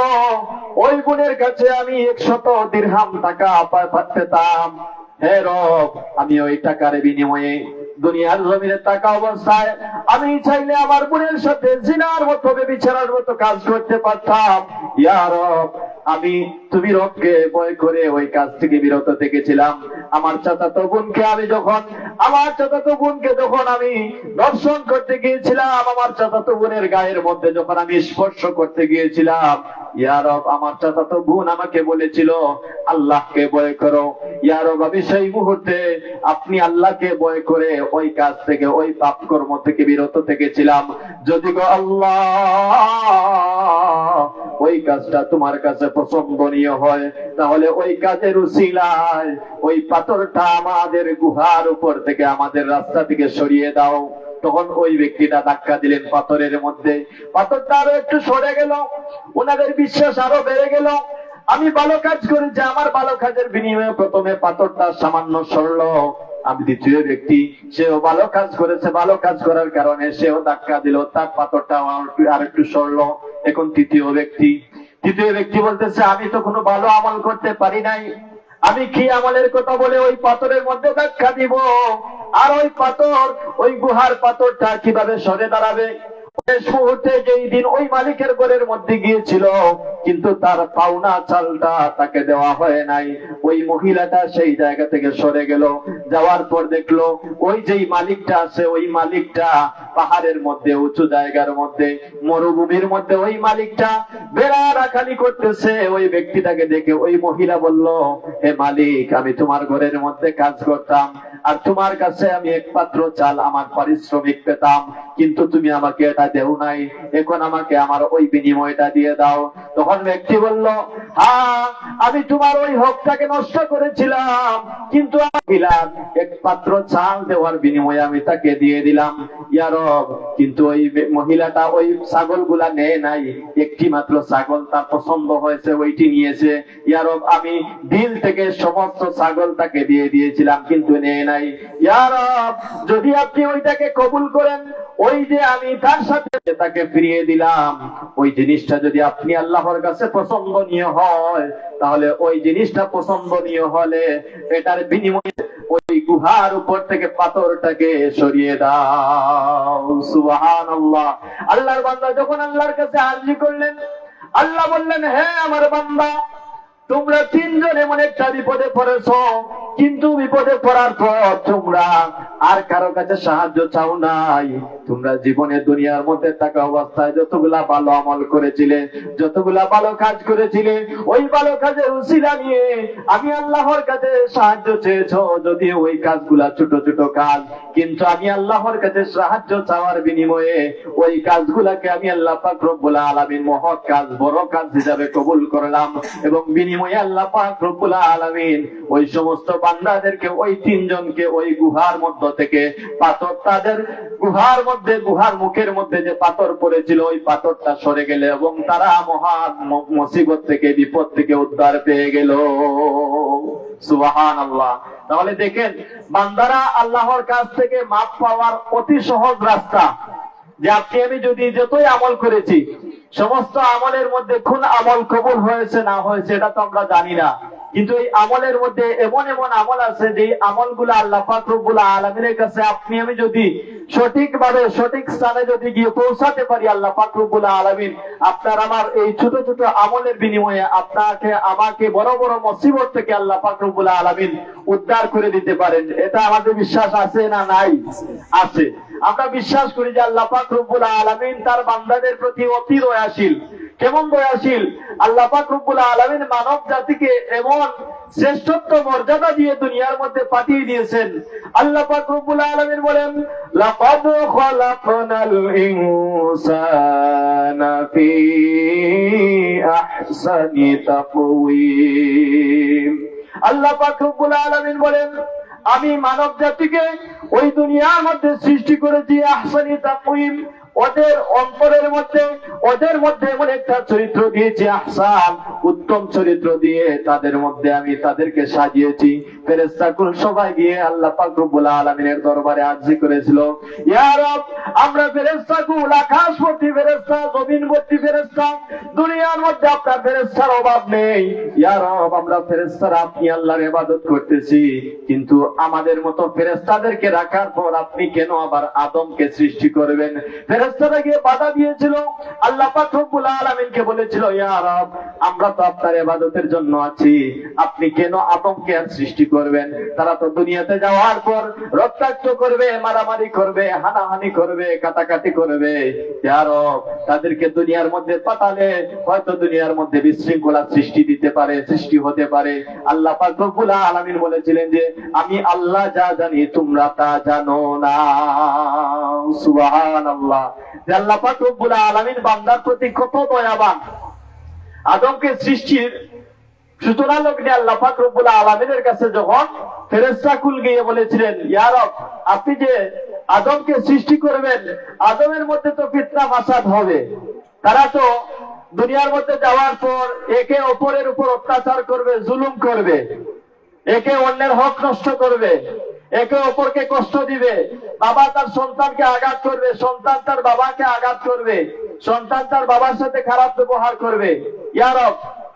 ওই বোনের কাছে আমি 100 দিরহাম টাকা পেতাম। হে রব, আমি ওই টাকার বিনিময়ে দুনিয়ার জমিনে থাকা অবস্থায় আমি চাইলে আমার বোনের সাথে জিনার মতো ব্যভিচারের মতো কাজ করতে পারতাম। ইয়া রব, তুমি রবকে ভয় করে ওই কাজ থেকে বিরত থেকেছিলাম। আমার চাচাতো বোনকে যখন আমি দর্শন করতে গিয়েছিলাম, আমার চাচাতো বোনের গায়ের মধ্যে যখন আমি স্পর্শ করতে গিয়েছিলাম, ইয়া রব, আমার চাচাতো বোন আমাকে বলেছিল আল্লাহকে ভয় করো। ইয়া রব, আমি সেই মুহূর্তে আপনি আল্লাহকে ভয় করে ওই কাজ থেকে, ওই পাপ কর্ম থেকে বিরত থেকেছিলাম। যদি গো আল্লাহ ওই কাজটা তোমার কাছে পছন্দনীয় হয়, তাহলে ওই কাজের উসিলায় ওই পাথরটা আমাদের গুহার উপর থেকে, আমাদের রাস্তা থেকে সরিয়ে দাও। তখন ওই ব্যক্তিটা ধাক্কা দিলেন পাথরের মধ্যে, পাথরটা আরো একটু সরে গেল, ওনাদের বিশ্বাস আরো বেড়ে গেল। আমি ভালো কাজ করেছি, আমার ভালো কাজের বিনিময়ে প্রথমে পাথরটা সামান্য সরলো। আমি দ্বিতীয় ব্যক্তি, সেও ভালো কাজ করেছে, ভালো কাজ করার কারণে সেও ধাক্কা দিল, তার পাথরটা আর একটু সরলো। এখন তৃতীয় ব্যক্তি বলতেছে আমি তো কোনো ভালো আমল করতে পারি নাই, আমি কি আমলের কথা বলে ওই পাথরের মধ্যে ধাক্কা দিব, আর ওই পাথর, ওই গুহার পাথরটা কিভাবে সরে দাঁড়াবে? শেষ মুহূর্তে যেই দিন ওই মালিকের ঘরের মধ্যে গিয়েছিল, কিন্তু তার পাওনা চালটা তাকে দেওয়া হয় নাই। ওই মহিলাটা সেই জায়গা থেকে সরে গেল, যাওয়ার পর দেখলো ওই যেই মালিকটা আছে, ওই মালিকটা পাহাড়ের মধ্যে, উঁচু জায়গার মধ্যে, মরুভূমির মধ্যে ওই মালিকটা বেড়া রাখালি করতেছে। ওই ব্যক্তিটাকে দেখে ওই মহিলা বলল, হে মালিক, আমি তোমার ঘরের মধ্যে কাজ করতাম, আর তোমার কাছে আমি একমাত্র চাল আমার পারিশ্রমিক পেতাম, কিন্তু তুমি আমাকে এটা দেও নাই, এখন আমাকে আমার ওই বিনিময়টা দিয়ে দাও। তখন ব্যক্তি বলল, হ্যাঁ, আমি তোমার ওই হকটাকে নষ্ট করেছিলাম, কিন্তু একমাত্র চাল দেওয়ার বিনিময়ে আমি তাকে দিয়ে দিলাম। ইয়া রব, কিন্তু ওই মহিলাটা ওই ছাগলগুলা নেয় নাই, একটি মাত্র ছাগল তার পছন্দ হয়েছে, ওইটি নিয়েছে। ইয়া রব, আমি দিল থেকে সমস্ত ছাগল তাকে দিয়ে দিয়েছিলাম, কিন্তু নেয় নাই। ইয়া রব, যদি আপনি ওইটাকে কবুল করেন, ওই যে আমি তার সাথে তাকে ফিরিয়ে দিলাম, ওই জিনিসটা যদি আপনি আল্লাহর কাছে পছন্দনীয় হয়, তাহলে ওই জিনিসটা পছন্দনীয় হলে এটার বিনিময়ে ওই গুহার উপর থেকে পাথরটাকে সরিয়ে দাও। সুবহানাল্লাহ। আল্লাহর বান্দা যখন আল্লাহর কাছে আরজি করলেন, আল্লাহ বললেন, হে আমার বান্দা, তোমরা তিনজন এমন একটা বিপদে পড়েছ, কিন্তু বিপদে পড়ার পর তোমরা আর কারো কাছে সাহায্য চাও নাই। তোমরা জীবনে দুনিয়ার মধ্যে থাকা অবস্থায় যতগুলা ভালো আমল করেছিলে, যতগুলা ভালো কাজ করেছিলে, ওই ভালো কাজের উসিলা নিয়ে আমি আল্লাহর কাছে সাহায্য চেয়েছো, যদি ওই কাজগুলা ছোট ছোট কাজ, কিন্তু আমি আল্লাহর কাছে সাহায্য চাওয়ার বিনিময়ে ওই কাজগুলাকে আমি আল্লাহ পাক রব্বুল আলামিন মহৎ কাজ, বড় কাজ হিসাবে কবুল করলাম। এবং বিনিময়ে আল্লাহ পাক রব্বুল আলামিন ওই সমস্ত বান্দাদেরকে, ওই তিনজনকে ওই গুহার মধ্য থেকে পাথর, তাদের গুহার মধ্যে, গুহার মুখের মধ্যে যে পাথর পড়েছিল, ওই পাথরটা সরে গেল এবং তারা মহা মুসিবত থেকে, বিপদ থেকে উদ্ধার পেয়ে গেল। সুবহানাল্লাহ। তাহলে দেখেন, বান্দারা আল্লাহর কাছ থেকে মাপ পাওয়ার অতি সহজ রাস্তা, যে আপনি আমি যদি যতই আমল করেছি, সমস্ত আমলের মধ্যে কোন আমল কবুল হয়েছে না হয়েছে এটা তো আমরা জানি না, কিন্তু এই আমলের মধ্যে এমন এমন আমল আছে যে আমলগুলো আল্লাহ পাক রব্বুল আলামিনের কাছে আপনি আমি যদি সঠিকভাবে, সঠিক স্থানে যদি গিয়ে পৌঁছাতে পারি, আল্লাহ পাক রব্বুল আলামিন আপনার আমার এই ছোট ছোট আমলের বিনিময়ে আপনাকে আমাকে বড় বড় মুসিবত থেকে আল্লাহ পাক রব্বুল আলামিন উদ্ধার করে দিতে পারেন। এটা আমাদের বিশ্বাস আছে না নাই? আছে। আমরা বিশ্বাস করি যে আল্লাহ পাক রব্বুল আলামিন তার বান্দাদের প্রতি অতি দয়াশীল। কেমন দয়াশীল? আল্লাহ পাক রব্বুল আলামিন মানব জাতিকে এমন শ্রেষ্ঠত্ব মর্যাদা দিয়ে দুনিয়ার মধ্যে পাঠিয়ে দিয়েছেন। আল্লাহ পাক রব্বুল আলামিন বলেন, লাকাদ খালাকনাল ইনসানা ফি আহসানি তাকওয়িম। আল্লাহ পাক রব্বুল আলামিন বলেন, আমি মানব জাতিকে ওই দুনিয়ার মধ্যে সৃষ্টি করেছি আহসানি তাকওয়িম, ওদের অন্তরের মধ্যে ওদের মধ্যে এমন একটা চরিত্র দিয়েছি, আহসান, উত্তম চরিত্র দিয়ে তাদের মধ্যে আমি তাদেরকে সাজিয়েছি। ফেরেশতাকুল সবাই গিয়ে আল্লাহ পাক রব্বুল আলামিনের দরবারে আরজি করেছিল, ইয়া রব, আমরা ফেরেশতাকুল আকাশবর্তী ফেরেশতা, জমিনবর্তী ফেরেশতা, দুনিয়ার মধ্যে আপনার ফেরেশতার অভাব নেই। ইয়া রব, আমরা ফেরেশতারা আপনি আল্লাহর ইবাদত করতেছি, কিন্তু আমাদের মতো ফেরেশতাদেরকে রাখার পর আপনি কেন আবার আদমকে সৃষ্টি করবেন? ফেরেশতারা গিয়ে বাধা দিয়েছিল, আল্লাহ পাক রব্বুল আলামিনকে বলেছিল, ইয়া রব, আমরা তো আপনার ইবাদতের জন্য আছি, আপনি কেন আদমকে আর সৃষ্টি করবেন? তারা তো দুনিয়াতে যাওয়ার পর রক্তাক্ত করবে, মারামারি করবে, হানাহানি করবে, কাটাকাটি করবে। ইয়া রব, তাদেরকে দুনিয়ার মধ্যে পাঠালে হয়তো দুনিয়ার মধ্যে বিশৃঙ্খলা সৃষ্টি হতে পারে। আল্লাহ পাক রব্বুল আলামিন বলেছিলেন যে আমি আল্লাহ যা জানি তোমরা তা জানো না। সুবহানাল্লাহ। আল্লাহ পাক রব্বুল আলামিন বান্দার প্রতি কত দয়াবান। আদমকে সৃষ্টির সূচনা লগ্নে আল্লাহ পাক রব্বুল আলামিনের কাছে যখন ফেরেশতাকুল গিয়ে বলেছিলেন, ইয়া রব, আপনি যে আদমকে সৃষ্টি করবেন, আদমের মধ্যে তো ফিতনা ফাসাদ হবে, তারা তো দুনিয়ার মধ্যে যাওয়ার পর একে অপরের উপর অত্যাচার করবে, জুলুম করবে, একে অন্যের হক নষ্ট করবে, একে অপরকে কষ্ট দিবে, বাবা তার সন্তানকে আঘাত করবে, সন্তান তার বাবাকে আঘাত করবে, সন্তান তার বাবার সাথে খারাপ ব্যবহার করবে। ইয়া রব,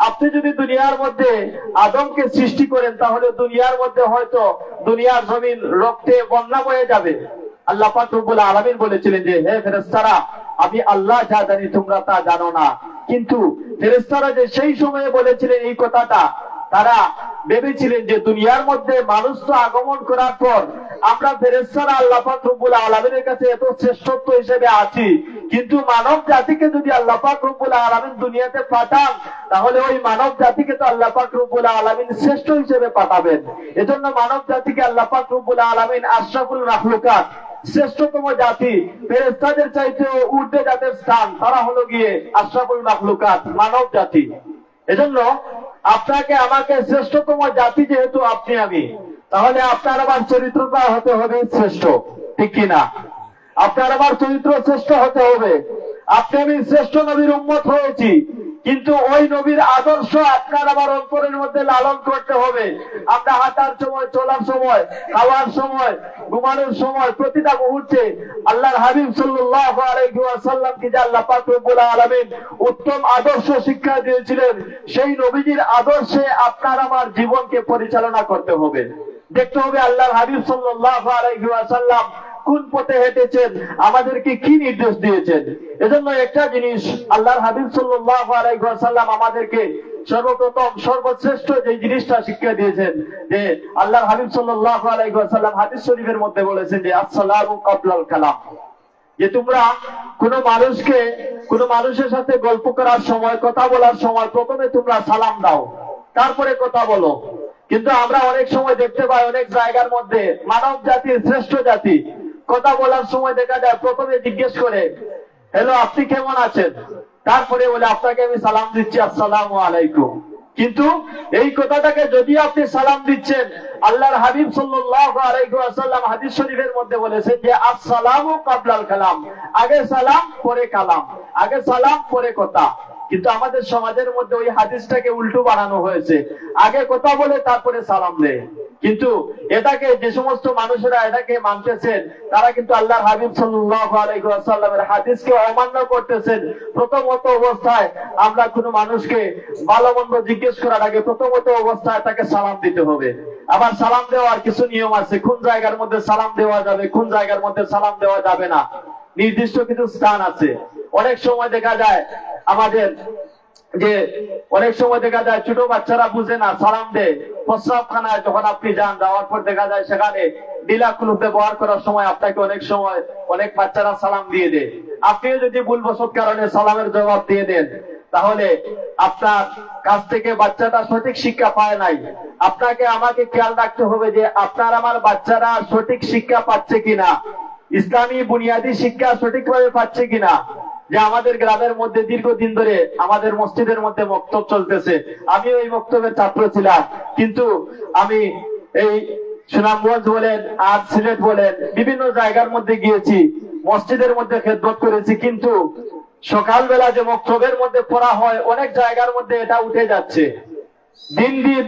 আপনি যদি দুনিয়ার মধ্যে আদমকে সৃষ্টি করেন, তাহলে দুনিয়ার মধ্যে হয়তো দুনিয়ার জমিন রক্তে বন্যা বয়ে যাবে। আল্লাহ পাক রব্বুল আলামিন বলেছিলেন যে হে ফেরেশতারা, আমি আল্লাহ যা জানি তোমরা তা জানো না। কিন্তু ফেরেশতারা যে সেই সময়ে বলেছিলেন এই কথাটা, তারা ভেবেছিলেন যে দুনিয়ার মধ্যে মানুষ তো আগমন করার পর আমরা ফেরেশতারা আল্লাহ পাক রব্বুল আলামিনের কাছে এত শ্রেষ্ঠত্ব হিসেবে আছি, কিন্তু মানব জাতিকে যদি আল্লাহ পাক রব্বুল আলামিন দুনিয়াতে পাঠান, তাহলে ওই মানব জাতিকে তো আল্লাহ পাক রব্বুল আলামিন শ্রেষ্ঠ হিসেবে পাঠাবেন। এজন্য মানব জাতিকে আল্লাহ পাক রব্বুল আলামিন আশরাফুল মাখলুকাত, শ্রেষ্ঠতম জাতি, ফেরেশতাদের চাইতেও ঊর্ধ্বে যাদের স্থান, তারা হলো গিয়ে আশরাফুল মাখলুকাত, মানব জাতি। এজন্য আপনাকে আমাকে শ্রেষ্ঠতম জাতি যেহেতু আপনি আমি, তাহলে আপনার আমার চরিত্রটা হতে হবে শ্রেষ্ঠ, ঠিক কিনা? আপনার আমার চরিত্র শ্রেষ্ঠ হতে হবে। আপনি আমি শ্রেষ্ঠ নবীর উম্মত হয়েছি, কিন্তু ওই নবীর আদর্শ আপনার আমার অন্তরের মধ্যে লালন করতে হবে। আমরা হাঁটার সময়, চলার সময়, খাওয়ার সময়, ঘুমানোর সময়, প্রতিটা মুহূর্তে আল্লাহর হাবিব সাল্লাল্লাহু আলাইহি ওয়াসাল্লামকে যে আল্লাহ পাক রব্বুল আলামিন উত্তম আদর্শ শিক্ষা দিয়েছিলেন, সেই নবীজির আদর্শে আপনার আমার জীবনকে পরিচালনা করতে হবে। দেখতে হবে আল্লাহর হাবিব সাল্লাল্লাহু আলাইহি ওয়াসাল্লাম কোন পথে হেঁটেছেন, আমাদেরকে কি নির্দেশ দিয়েছেন। এজন্য একটা জিনিস আল্লাহর হাবিব সাল্লাল্লাহু আলাইহি ওয়াসাল্লাম আমাদেরকে সর্বপ্রথম সর্বশ্রেষ্ঠ যে জিনিসটা শিক্ষা দিয়েছেন, যে আল্লাহর হাবিব সাল্লাল্লাহু আলাইহি ওয়াসাল্লাম হাদিস শরীফের মধ্যে বলেছেন যে আসসালামু ক্বাবলাল কালাম, যে তোমরা কোন মানুষের সাথে গল্প করার সময়, কথা বলার সময় প্রথমে তোমরা সালাম দাও, তারপরে কথা বলো। কিন্তু আমরা অনেক সময় দেখতে পাই অনেক জায়গার মধ্যে মানব জাতির শ্রেষ্ঠ জাতি কথা বলার সময় দেখা যায় প্রথমে জিজ্ঞেস করে, হ্যালো, আপনি কেমন আছেন? তারপরে বলে আপনাকে আমি সালাম দিচ্ছি, আসসালামু আলাইকুম। কিন্তু এই কথাটাকে যদি আপনি সালাম দিচ্ছেন, আল্লাহর হাবিব সাল্লাল্লাহু আলাইহি ওয়াসাল্লাম হাদিস শরীফের মধ্যে বলেছেন যে আসসালামু ক্বাবলাল কালাম, আগে সালাম পরে কালাম, আগে সালাম পরে কথা। কিন্তু আমাদের সমাজের মধ্যে ওই হাদিসটাকে উল্টো বানানো হয়েছে, আগে কথা বলে তারপরে সালাম দেয়। কিন্তু এটাকে যে সমস্ত মানুষেরা এটাকে মানতেছেন, তারা কিন্তু আল্লাহর হাবিব সাল্লাল্লাহু আলাইহি ওয়াসাল্লামের হাদিসকে অমান্য করতেছেন। প্রথমত অবস্থায় আমরা কোনো মানুষকে ভালো মন্দ জিজ্ঞেস করার আগে প্রথমত অবস্থায় তাকে সালাম দিতে হবে। আবার সালাম দেওয়ার কিছু নিয়ম আছে, কোন জায়গার মধ্যে সালাম দেওয়া যাবে, কোন জায়গার মধ্যে সালাম দেওয়া যাবে না, নির্দিষ্ট কিছু স্থান আছে। অনেক সময় দেখা যায় ছোট বাচ্চারা বুঝে না, সালাম দেয় প্রস্রাবখানায় যখন আপনি যান, যাওয়ার পর দেখা যায় সেখানে ডিলাকুল ব্যবহার করার সময় আপনাকে অনেক বাচ্চারা সালাম দিয়ে দেয়। আপনিও যদি ভুলবশত কারণে সালামের জবাব দিয়ে দেন, তাহলে আপনার কাছ থেকে বাচ্চাটা সঠিক শিক্ষা পায় নাই। আপনাকে আমাকে খেয়াল রাখতে হবে যে আপনার আমার বাচ্চারা সঠিক শিক্ষা পাচ্ছে কিনা, ইসলামী বুনিয়াদী শিক্ষা সঠিকভাবে পাচ্ছে কিনা। যে আমাদের গ্রামের মধ্যে দীর্ঘদিন ধরে আমাদের মসজিদের মধ্যে মক্তব চলতেছে, আমি ওই মক্তবের ছাত্র ছিলাম, কিন্তু আমি এই সুনামগঞ্জ বলেন আর সিলেট বলেন বিভিন্ন জায়গার মধ্যে গিয়েছি, মসজিদের মধ্যে খেদমত করেছি, কিন্তু সকালবেলা যে মক্তবের মধ্যে পড়া হয় অনেক জায়গার মধ্যে এটা উঠে যাচ্ছে। দিন দিন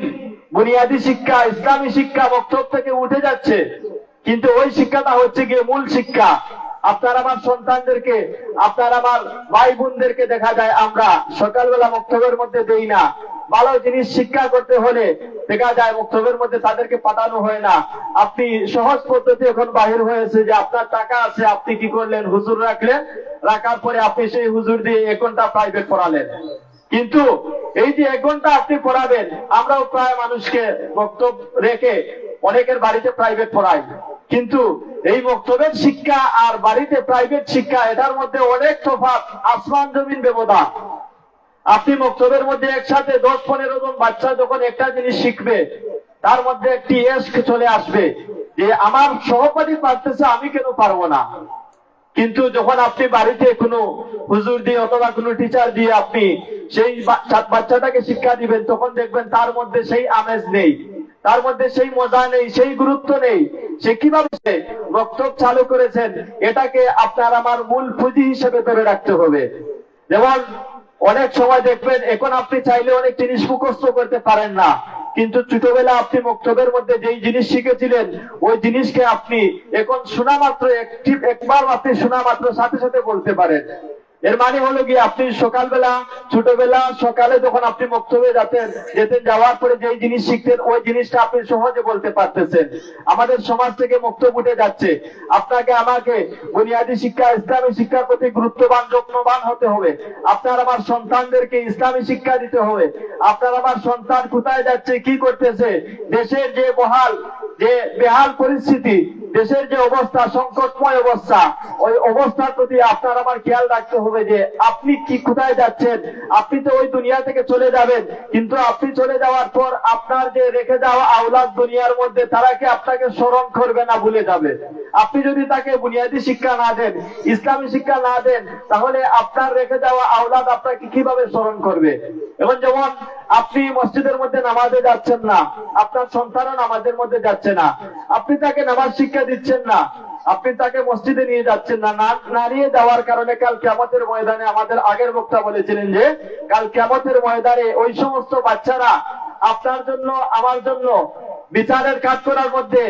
বুনিয়াদী শিক্ষা, ইসলামী শিক্ষা মক্তব থেকে উঠে যাচ্ছে, কিন্তু ওই শিক্ষাটা হচ্ছে গিয়ে মূল শিক্ষা। আপনার আমার সন্তানদেরকে, আপনার আমার ভাই বোনদেরকে দেখা যায় আমরা সকালবেলা মক্তবের মধ্যে দেই না। ভালো জিনিস শিক্ষা করতে হলে দেখা যায় মক্তবের মধ্যে তাদেরকে পাঠানো হয় না। আপনি সহজ পদ্ধতি এখন বাহির হয়েছে যে আপনার টাকা আছে, আপনি কি করলেন, হুজুর রাখলেন, রাখার পরে আপনি সেই হুজুর দিয়ে 1 ঘন্টা প্রাইভেট পড়ালেন। কিন্তু এই যে 1 ঘন্টা আপনি পড়াবেন, আমরাও প্রায় মানুষকে মক্তব রেখে অনেকের বাড়িতে প্রাইভেট পড়াই, কিন্তু এই মক্তবের শিক্ষা আর বাড়িতে প্রাইভেট শিক্ষা এটার মধ্যে অনেক তফাৎ, আসমান জমিন ব্যবধান। আপনি মক্তবের মধ্যে একসাথে 10-15 জন বাচ্চা যখন একটা জিনিস শিখবে, তার মধ্যে একটি এশক চলে আসবে যে আমার সহপাঠী পারতেছে, আমি কেন পারবো না। কিন্তু যখন আপনি বাড়িতে কোনো হুজুর দিয়ে অথবা কোনো টিচার দিয়ে আপনি সেই বাচ্চাটাকে শিক্ষা দিবেন, তখন দেখবেন তার মধ্যে সেই আমেজ নেই, তার মধ্যে সেই মজা নেই, সেই গুরুত্ব নেই। সে কিভাবে মক্তব চালু করেছেন, এটাকে আপনার আমার মূল পুঁজি হিসেবে ধরে রাখতে হবে। যেমন অনেক সময় দেখবেন এখন আপনি চাইলে অনেক জিনিস মুখস্থ করতে পারেন না, কিন্তু ছোটবেলা আপনি মক্তবের মধ্যে যেই জিনিস শিখেছিলেন ওই জিনিসকে আপনি এখন শোনা মাত্র, একবার আপনি শোনা মাত্র সাথে সাথে বলতে পারেন। এর মানে হলো গিয়ে আপনি সকালবেলা, ছোটবেলা সকালে যখন আপনি মক্তবে যেতেন, যাওয়ার পরে যেই জিনিস শিখতেন ওই জিনিসটা আপনি সহজে বলতে পারতেছেন। আমাদের সমাজ থেকে মক্তব উঠে যাচ্ছে। আপনাকে আমাকে বুনিয়াদী শিক্ষা, ইসলামী শিক্ষার প্রতি গুরুত্ববান, যত্নবান হতে হবে। আপনার আমার সন্তানদেরকে ইসলামী শিক্ষা দিতে হবে। আপনার আমার সন্তান কোথায় যাচ্ছে, কি করতেছে, দেশের যে বেহাল পরিস্থিতি, দেশের যে অবস্থা, সংকটময় অবস্থা, ওই অবস্থার প্রতি আপনার আমার খেয়াল রাখতে হবে যে আপনি কি কোথায় যাচ্ছেন। আপনি তো ওই দুনিয়া থেকে চলে যাবেন, কিন্তু আপনি চলে যাওয়ার পর আপনার যে রেখে যাওয়া আওলাদ দুনিয়ার মধ্যে, তারা কি আপনাকে স্মরণ করবে না, ভুলে যাবে। আপনি যদি তাকে বুনিয়াদী শিক্ষা না দেন, ইসলামী শিক্ষা না দেন, তাহলে আপনার রেখে যাওয়া আওলাদ আপনাকে কিভাবে স্মরণ করবে। এখন যেমন আপনি মসজিদের মধ্যে নামাজে যাচ্ছেন না, আপনার সন্তানও নামাজের মধ্যে যাচ্ছে না, আপনি তাকে নামাজ শিক্ষা দিচ্ছেন না, আপনি তাকে মসজিদে নিয়ে যাচ্ছেন না। না নিয়ে যাওয়ার কারণে কাল কিয়ামতের ময়দানে, আমাদের আগের বক্তা বলেছিলেন যে কাল কিয়ামতের ময়দানে ওই সমস্ত বাচ্চারা আপনার জন্য, আমার জন্য বিচারের কাজ করার মধ্যে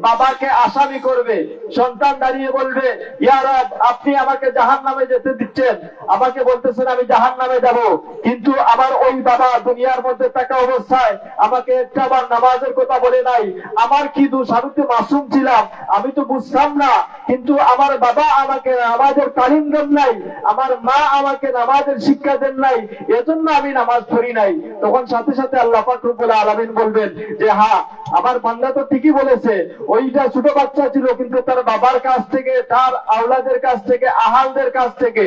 বাবাকে আসামি করবে। সন্তান দাঁড়িয়ে বলবে, ইয়া রব, আপনি আমাকে জাহান্নামে যেতে দিচ্ছেন, আমাকে বলতেছেন আমি জাহান্নামে যাব, কিন্তু আমার ওই বাবা দুনিয়ার মধ্যে থাকা অবস্থায় আমাকে একটাবার নামাজের কথা বলে নাই। আমার কি দোষ, আমি তো মাসুম ছিলাম, আমি তো বুঝতাম না, কিন্তু আমার বাবা আমাকে নামাজের তালিম দেন নাই, আমার মা আমাকে নামাজের শিক্ষা দেন নাই, এজন্য আমি নামাজ পড়ি নাই। তখন সাথে সাথে আল্লাহ পাক রব্বুল আলামিন বলবেন যে হ্যাঁ, আমার বান্দা তো ঠিকই বলেছে, ওইটা ছোট বাচ্চা ছিল, কিন্তু তার বাবার কাছ থেকে, তার আওলাদের কাছ থেকে, আহালদের কাছ থেকে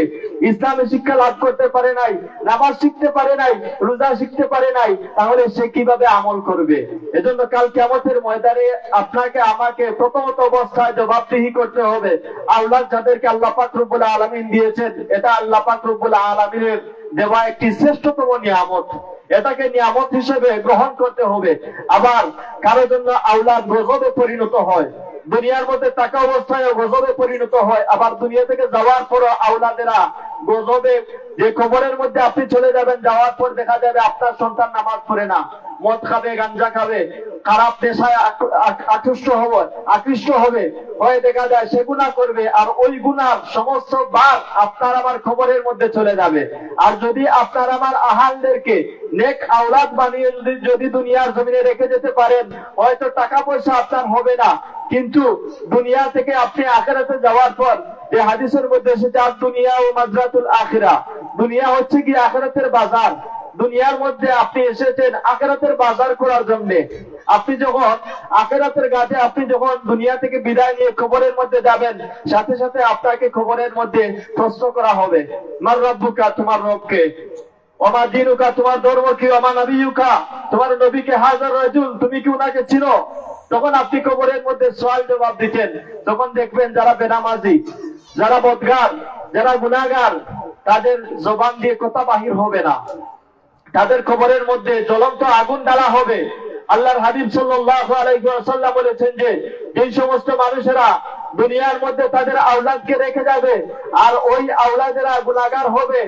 ইসলামী শিক্ষা লাভ করতে পারে নাই, নামাজ শিখতে পারে নাই, রোজা শিখতে পারে নাই, তাহলে সে কিভাবে আমল করবে। এজন্য কাল কিয়ামতের ময়দানে আপনাকে আমাকে প্রথমত অবস্থায় জবাবদিহি করতে হবে। আওলাদ যাদেরকে আল্লাহ পাক রব্বুল আলামিন দিয়েছেন, এটা আল্লাহ পাক রব্বুল আলামিনের দেওয়া একটি শ্রেষ্ঠতম নিয়ামত, এটাকে নিয়ামত হিসেবে গ্রহণ করতে হবে। আবার কারো জন্য আওলাদ গজবে পরিণত হয়, দুনিয়ার মধ্যে থাকা অবস্থায় গজবে পরিণত হয়, আবার দুনিয়া থেকে যাওয়ার পর আওলাদেরা গজবে, যে কবরের মধ্যে আপনি চলে যাবেন, যাওয়ার পর দেখা যাবে আপনার সন্তান নামাজ পড়ে না, মদ খাবে, গাঞ্জা খাবে, খারাপ পেশায় আকৃষ্ট হবে, হয়ে দেখা যায় সে গুনাহ করবে, আর ওই গুনার সমস্ত ভার আপনার আমার খবরের মধ্যে চলে যাবে। আর যদি আপনার আমার আহালদেরকে নেক আওলাদ বানিয়ে যদি দুনিয়ার জমিনে রেখে যেতে পারেন, হয়তো টাকা পয়সা আপনার হবে না, কিন্তু দুনিয়া থেকে আপনি আখিরাতে যাওয়ার পর যে হাদিসের মধ্যে এসেছে, আর দুনিয়া ও মাজরাতুল আখিরা, দুনিয়া হচ্ছে কি আখিরাতের বাজার। দুনিয়ার মধ্যে আপনি এসেছেন আখিরাতের বাজার করার জন্য। আপনি যখন আখিরাতের ঘাটে, আপনি যখন দুনিয়া থেকে বিদায় নিয়ে কবরের মধ্যে যাবেন, সাথে সাথে আপনাকে কবরের মধ্যে প্রশ্ন করা হবে, মার রব্বুকা, তোমার রবকে, ওমা দীনুকা, তোমার ধর্ম কি, ওমা নবিয়ুকা, তোমার নবীকে, হাজার রাজুল, তুমি কি উনাকে চিনো। তখন আপনি কবরের মধ্যে সওয়াল জবাব দিচ্ছেন, তখন দেখবেন যারা বেনামাজি, যারা বদগার, যারা গুনাহগার, তাদের জবান দিয়ে কথা বাহির হবে না, তাদের কবরের মধ্যে জ্বলন্ত আগুন ঢালা হবে। আল্লাহর হাবিব সাল্লাল্লাহু আলাইহি ওয়াসাল্লাম বলেছেন যে এই সমস্ত মানুষেরা দুনিয়ার মধ্যে তাদের আওলাদকে রেখে যাবে, আর ওই আওলাদেরা গুনাহগার হবে।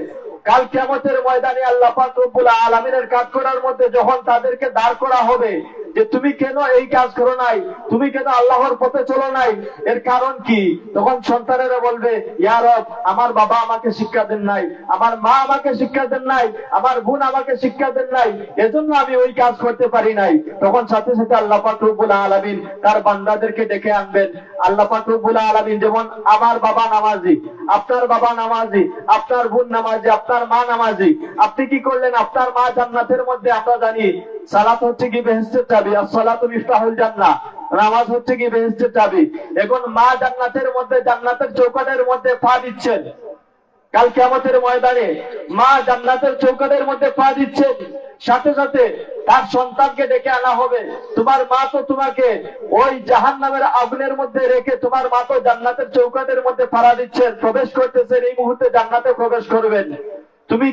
কাল কিয়ামতের ময়দানে আল্লাহ পাক রব্বুল আলামিনের কাঠগড়ার মধ্যে যখন তাদেরকে দাঁড় করা হবে যে তুমি কেন এই কাজ করো নাই, তুমি কেন আল্লাহর পথে চলো নাই, এর কারণ কি? তখন সন্তানেরা বলবে, ইয়া রব, আমার বাবা আমাকে শিক্ষা দেন নাই, আমার মা আমাকে শিক্ষা দেন নাই, আমার বোন আমাকে শিক্ষা দেন নাই, এজন্য আমি ওই কাজ করতে পারি নাই। তখন সাথে সাথে আল্লাহ পাক রব্বুল আলামিন তার বান্দাদেরকে ডেকে আনবেন। আল্লাহ পাক রব্বুল আলামিন যেমন আমার বাবা নামাজি, আপনার বাবা নামাজি, আপনার বোন নামাজি, আপনার মা নামাজি, আপনি কি করলেন? আপনার মা জান্নাতের মধ্যে, আমরা জানি সালাত হচ্ছে কি বেহেশতের চাবি, as-সালাতু মিফতাহুল জান্নাহ, নামাজ হচ্ছে কি বেহেশতের চাবি। এখন মা জান্নাতের মধ্যে, জান্নাতের চৌকাঠের মধ্যে পা দিচ্ছেন। কাল কিয়ামতের ময়দানে মা জান্নাতের চৌকাঠের মধ্যে পা দিচ্ছেন, সাথে সাথে তার সন্তানকে ডেকে আনা হবে। তোমার মা তো তোমাকে ওই জাহান্নামের আগুনের মধ্যে রেখে, তোমার মা তো জান্নাতের চৌকাঠের মধ্যে পাড়া দিচ্ছেন, প্রবেশ করতেছেন, এই মুহূর্তে জান্নাতে প্রবেশ করবেন। তুমি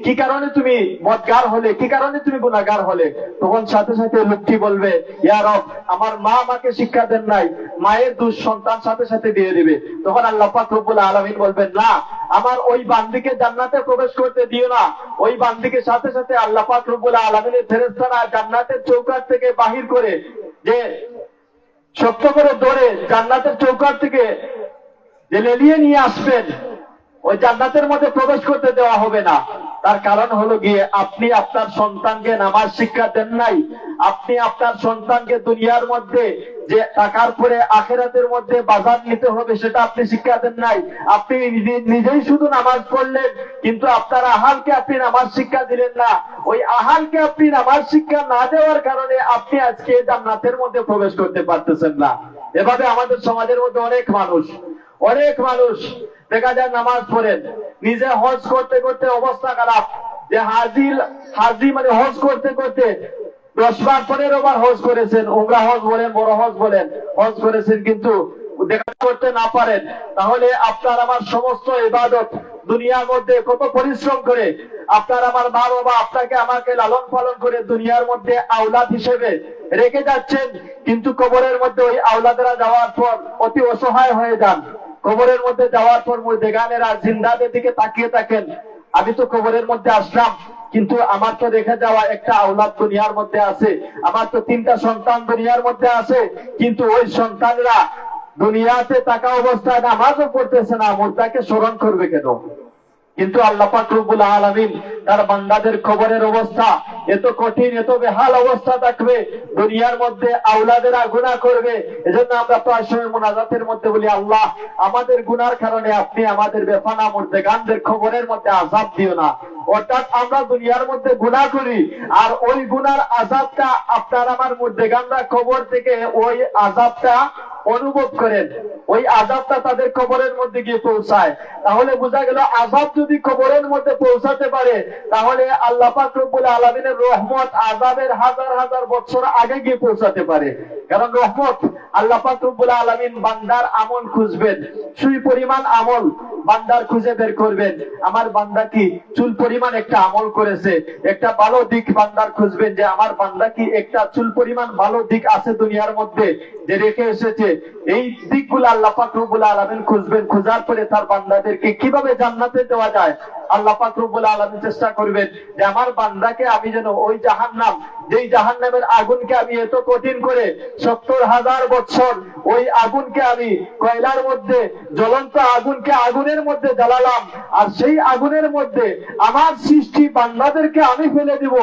কি কারণে তুমি বদগার হলে, কি কারণে তুমি গুনাহগার হলে? তখন সাথে সাথে লোকটি বলবে, ইয়া রব, আমার মা আমাকে শিক্ষা দেন নাই, মায়ের দোষ সন্তান সাথে সাথে দিয়ে দিবে। তখন আল্লাহ পাক রব্বুল আলামিন বলবেন, না, আমার ওই বান্দিকে জান্নাতে প্রবেশ করতে দিও না। ওই বান্দিকে সাথে সাথে আল্লাহ পাক রব্বুল আলামিনের ফেরেশতারা জান্নাতের চৌকাঠ থেকে বাহির করে, যে শক্ত করে ধরে জান্নাতের চৌকাঠ থেকে যে লেলিয়ে নিয়ে আসবেন, ওই জান্নাতের মধ্যে প্রবেশ করতে দেওয়া হবে না। তার কারণ হলো গিয়ে, আপনি আপনার সন্তানকে নামাজ শিক্ষা দেন নাই, আপনি আপনার সন্তানকে দুনিয়ার মধ্যে যে টাকার পরে আখিরাতের মধ্যে বাজার নিতে হবে সেটা আপনি শিক্ষা দেন নাই। আপনি নিজেই শুধু নামাজ পড়লেন, কিন্তু আপনার আহালকে আপনি নামাজ শিক্ষা দিলেন না। ওই আহালকে আপনি নামাজ শিক্ষা না দেওয়ার কারণে আপনি আজকে জান্নাতের মধ্যে প্রবেশ করতে পারতেছেন না। এভাবে আমাদের সমাজের মধ্যে অনেক মানুষ দেখা যায় নামাজ পড়েন, নিজে হজ করতে করতে অবস্থা খারাপ, যে হাজি মানে হজ করতে করতে 10 বার 15 বার হজ করেছেন, উমরা হজ বলেন, বড় হজ বলেন, হজ করেছেন, কিন্তু দেখা করতে না পারেন, তাহলে আপনার আমার সমস্ত ইবাদত দুনিয়ার মধ্যে কত পরিশ্রম করে আপনার আমার মা বাবা আপনাকে আমাকে লালন পালন করে দুনিয়ার মধ্যে আওলাদ হিসেবে রেখে যাচ্ছেন, কিন্তু কবরের মধ্যে ওই আওলাদেরা যাওয়ার পর অতি অসহায় হয়ে যান। কবরের মধ্যে যাওয়ার পর মুর্দেগানেরা জিন্দাদের দিকে তাকিয়ে থাকেন, আমি তো কবরের মধ্যে আসলাম, কিন্তু আমার তো রেখে যাওয়া একটা আওলাদ দুনিয়ার মধ্যে আছে, আমার তো 3টা সন্তান দুনিয়ার মধ্যে আছে, কিন্তু ওই সন্তানরা দুনিয়াতে থাকা অবস্থায় নামাজও পড়তেছে না, মুর্দাকে স্মরণ করবে কেন? কিন্তু আল্লাহ পাক রব্বুল আলামিন তার বান্দাদের কবরের অবস্থা এত কঠিন, এত বেহাল অবস্থা থাকবে, দুনিয়ার মধ্যে আওলাদেরা গুনাহ করবে। এজন্য আমরা প্রায় সময় মুনাজাতের মধ্যে বলি, আল্লাহ, আমাদের গুনার কারণে আপনি আমাদের বেফানা মুর্দেগানদের কবরের মধ্যে আযাব দিও না। অর্থাৎ আমরা দুনিয়ার মধ্যে গুনাহ করি, আর ওই গুনার আযাবটা আপনার আমার মুর্দেগানরা কবর থেকে ওই আযাবটা অনুভব করেন, ওই আযাবটা তাদের কবরের মধ্যে গিয়ে পৌঁছায়। তাহলে বোঝা গেল, আযাব যদি কবরের মধ্যে পৌঁছাতে পারে, তাহলে আল্লাহ পাক রব্বুল আলামিনের রহমত আযাবের হাজার হাজার বছর আগে গিয়ে পৌঁছাতে পারে। কারণ রহমত আল্লাহ পাক রব্বুল আলামিন বান্দার আমল খুঁজবেন, সুই পরিমাণ আমল বান্দার খুঁজে বের করবেন। আমার বান্দা কি চুল পরিমাণ একটা আমল করেছে, একটা ভালো দিক বান্দার খুঁজবেন, যে আমার বান্দা কি একটা চুল পরিমাণ ভালো দিক আছে দুনিয়ার মধ্যে যে রেখে এসেছে, এই দিকগুলো আল্লাহ পাক রব্বুল আলামিন খুঁজবেন। খোঁজার পরে তার বান্দাদেরকে কিভাবে জান্নাতে দেওয়া যায় আল্লাহ পাক রব্বুল আলামিন চেষ্টা করবেন, যে আমার বান্দাকে আমি যেন ওই জাহান্নাম, যেই জাহান্নামের আগুনকে আমি এত কঠিন করে 70,000 বছর ওই আগুনকে আমি কয়লার মধ্যে, জ্বলন্ত আগুনকে আগুনের মধ্যে জ্বালালাম, আর সেই আগুনের মধ্যে আমার সৃষ্টি বান্দাদেরকে আমি ফেলে দিব,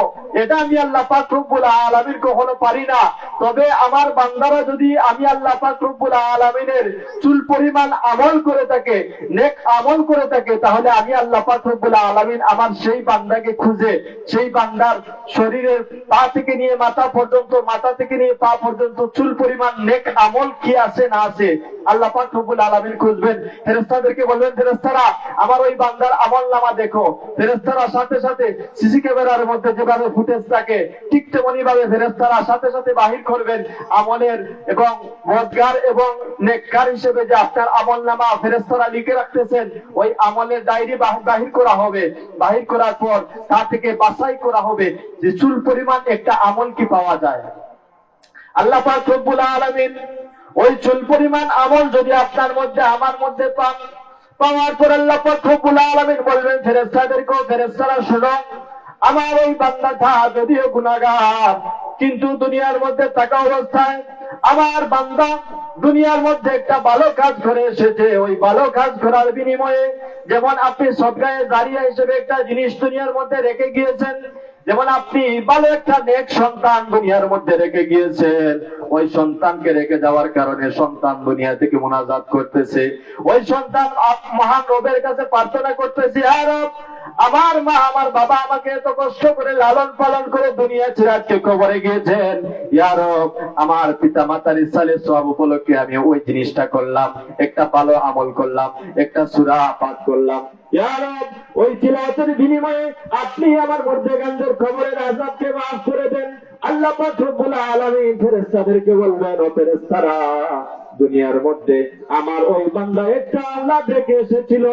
এটা আমি আল্লাহ পাক রব্বুল আলামিন কখনো পারি না। তবে আমার বান্দারা যদি আমি আল্লাহ পাক রব্বুল আলামিনের চুল পরিমাণ আমল করে থাকে, নেক আমল করে থাকে, তাহলে আমি আল্লাহ পাক রব্বুল আলামিন আমার সেই বান্দাকে খুঁজে, সেই বান্দার শরীরের পা থেকে নিয়ে মাথা পর্যন্ত, মাথা থেকে নিয়ে পা পর্যন্ত চুল পরিমাণ নেক আমল কি আছে না আছে আল্লাহ পাক রব্বুল আলামিন খুঁজবেন। ফেরেশতাদেরকে বলবেন, ফেরেশতারা আমার ওই বান্দার আমলনামা দেখো। ফেরেশতারা সাথে সাথে সিসি ক্যামেরার মধ্যে যেভাবে ফুটেজ থাকে, ঠিক তেমনি ভাবে ফেরেশতারা সাথে সাথে বাহির করবেন আমলের এবং বদগার এবং নেককার হিসেবে যে আপনার আমলনামা ফেরেশতারা লিখে রাখতেছেন, ওই আমলের ডায়েরি বাহির করা হবে। বাহির করার পর তা থেকে বাছাই করা হবে যে চুল পরিমাণ একটা আমল কি পাওয়া যায়। আল্লাহ পাক রব্বুল আলামিন ওই চুল পরিমাণ আমল যদি আপনার মধ্যে আমার মধ্যে পান, পাওয়ার পর আল্লাহ পাক রব্বুল আলামিন বলবেন ফেরেশতাদেরকে, ফেরেশতারা শুনো, আমার ওই বান্দাটা যদিও গুনাহগার, কিন্তু দুনিয়ার মধ্যে থাকা অবস্থায় আমার বান্দা দুনিয়ার মধ্যে একটা ভালো কাজ করে এসেছে। ওই ভালো কাজ করার বিনিময়ে যেমন আপনি সদকায়ে জারিয়া হিসেবে একটা জিনিস দুনিয়ার মধ্যে রেখে গিয়েছেন, যেমন আপনি ভালো একটা নেক সন্তান দুনিয়ার মধ্যে রেখে গিয়েছেন, ওই সন্তানকে রেখে যাওয়ার কারণে সন্তান দুনিয়া থেকে মুনাজাত করতেছে, ওই সন্তান মহান রবের কাছে প্রার্থনা করতেছে, হে রব, আমার মা আমার বাবা আমাকে এত কষ্ট করে লালন পালন করে দুনিয়া ছেড়ে আজকে কবরে গিয়েছেন, ইয়া রব, আমার পিতা মাতার ইসালের সওয়াব উপলক্ষে আমি ওই জিনিসটা করলাম, একটা ভালো আমল করলাম, একটা সূরা পাঠ করলাম, ইয়া রব, ওই তিলাওয়াতের বিনিময়ে আপনি আমার মধ্যে গান্ধের কবরের আযাবকে মাফ করে দেন। আল্লাহ পাক রব্বুল আলামিন ফেরেশতাদেরকে বলবেন, ও ফেরেশতারা, দুনিয়ার মধ্যে আমার ওই বান্দা একটা আওলাদ রেখে এসেছিল,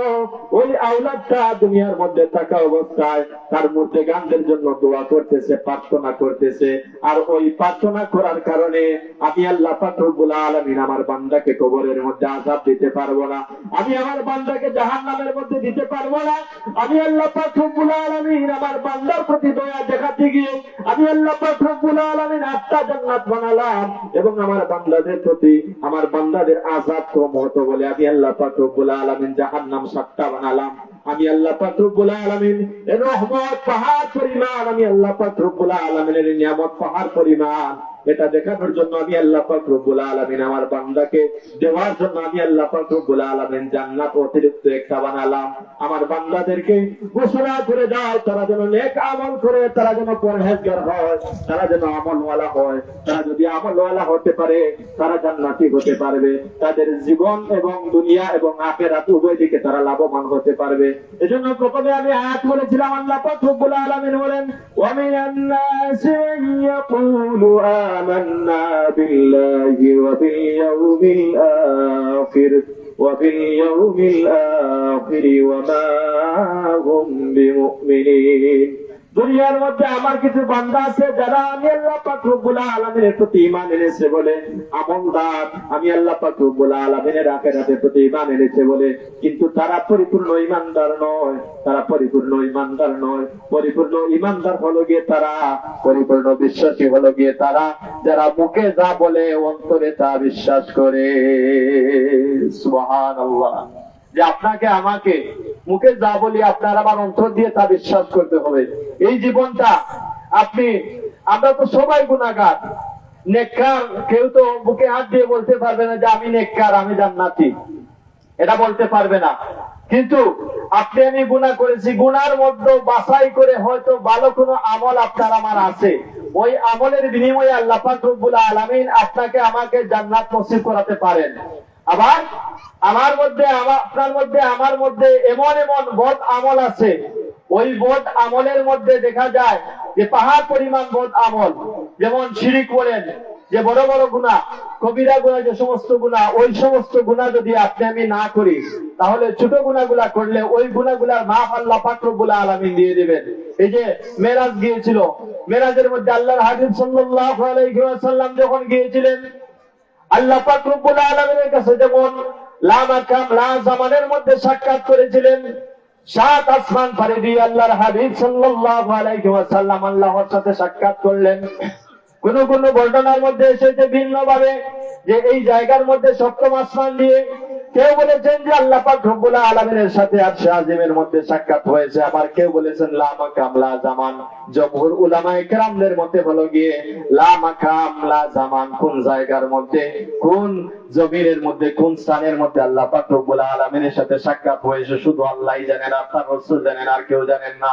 ওই আওলাদটা দুনিয়ার মধ্যে থাকা অবস্থায় তার মধ্যে গান্ধের জন্য দোয়া করতেছে, প্রার্থনা করতেছে, আর ওই প্রার্থনা করার কারণে আমি আল্লাহ পাক রব্বুল আলামিন আমার বান্দাকে কবরের মধ্যে আযাব দিতে পারবো না, আমি আমার বান্দাকে জাহান্নামের মধ্যে দিতে পারবো না। আমি আল্লাহ পাক রব্বুল আলামিন আমার বান্দার প্রতি দয়া দেখাতে গিয়ে আমি আল্লাহ পাক রব্বুল আলামিন 8টা জান্নাত বানালাম, এবং আমার বান্দাদের প্রতি আমার বান্দাদের আযাব কম হতো বলে আমি আল্লাহ পাক রব্বুল আলামিন জাহান্নাম 7টা বানালাম। আমি আল্লাহ পাক রব্বুল আলামিন এর রহমত পাহাড় পরিমাণ, আমি আল্লাহ পাক রব্বুল আলামিনের নিয়ামত পাহাড় পরিমাণ, এটা দেখানোর জন্য আমি আল্লাহ পাক রব্বুল আলামিন আমার বান্দাকে দেওয়ার জন্য আমি আল্লাহ পাক রব্বুল আলামিন জান্নাত অতিরিক্ত একটা বানালাম। আমার বান্দাদেরকে ঘোষণা করে দাও, তারা যেন নেক আমল করে, তারা যেন পরহেজগার হয়, তারা যেন আমলওয়ালা হয়। তারা যদি আমলওয়ালা হতে পারে তারা জান্নাতি হতে পারবে, তাদের জীবন এবং দুনিয়া এবং আখিরাত উভয় দিকে তারা লাভবান হতে পারবে। এজন্য প্রথমে আমি আয়াত বলেছিলাম, আল্লাহ পাক রব্বুল আলামিন বলেন, ওয়া মিনান নাসি ইয়াকুলু آمنا بالله وباليوم الآخر وما هم بمؤمنين। দুনিয়ার মধ্যে আমার কিছু বান্দা আছে যারা আমি আল্লাহ পাক রব্বুল আলামিনের প্রতি ঈমান এনেছে বলে আমলদার, আমি আল্লাহ পাক রব্বুল আলামিনের আখিরাতের প্রতি ঈমান এনেছে বলে, কিন্তু তারা পরিপূর্ণ ঈমানদার নয়, তারা পরিপূর্ণ ঈমানদার নয়। পরিপূর্ণ ঈমানদার হলো গিয়ে তারা, পরিপূর্ণ বিশ্বাসী হলো গিয়ে তারা যারা মুখে যা বলে অন্তরে তা বিশ্বাস করে। সুবহানাল্লাহ। যে আপনাকে আমাকে মুখে যা বলি আপনার আমার অন্তর দিয়ে তা বিশ্বাস করতে হবে। এই জীবনটা আমরা তো সবাই গুনাহগার, নেককার কেউ তো বুকে হাত দিয়ে বলতে পারবে না যে আমি নেককার, আমি জান্নাতি, এটা বলতে পারবে না। কিন্তু আপনি আমি গুনাহ করেছি, গুনার মধ্যে বাছাই করে হয়তো ভালো কোনো আমল আপনার আমার আছে, ওই আমলের বিনিময়ে আল্লাহ পাক রব্বুল আলামিন আপনাকে আমাকে জান্নাত নসিব করাতে পারেন। আবার আমার মধ্যে আপনার মধ্যে আমার মধ্যে এমন এমন বদ আমল আছে, ওই বদ আমলের মধ্যে দেখা যায় যে পাহাড় পরিমাণ বদ আমল, যেমন শিরিক বলেন, যে বড় বড় গুনাহ, কবিরা গুনাহ, যে সমস্ত গুনাহ, ওই সমস্ত গুনাহ যদি আপনি আমি না করি তাহলে ছোট গুনাহগুলা করলে ওই গুনাহগুলার মাফ আল্লাহ পাক রব্বুল আলামিন দিয়ে দিবেন। এই যে মেরাজ গিয়েছিল, মেরাজের মধ্যে আল্লাহর হাবিব সাল্লাল্লাহু আলাইহি ওয়াসাল্লাম যখন গিয়েছিলেন, আল্লাহ পাক রব্বুল আলামিনের কাছে যেমন লা মাকাম লা জামানের মধ্যে সাক্ষাৎ করেছিলেন, 7 আসমান পাড়ি দিয়ে আল্লাহর হাবিব সাল্লাল্লাহু আলাইহি ওয়াসাল্লাম আল্লাহর সাথে সাক্ষাৎ করলেন। কোন কোন বর্ণনার মধ্যে এসেছে ভিন্ন ভাবে যে এই জায়গার মধ্যে 7ম আসমান দিয়ে, কেউ বলেছেন যে আল্লাহ পাক রব্বুল আলামিনের সাথে আরশে আজিমের মধ্যে সাক্ষাৎ হয়েছে, আবার কেউ বলেছেন লা মাকাম লা জামান। জমহুর উলামায়ে কেরামদের মতে হলো গিয়ে লা মাকাম লা জামান, কোন জায়গার মধ্যে, কোন জমিনের মধ্যে, কোন স্থানের মধ্যে আল্লাহ পাক রব্বুল আলামিনের সাথে সাক্ষাৎ হয়েছে শুধু আল্লাহই জানেন, আপনার রাসূল জানেন, আর কেউ জানেন না।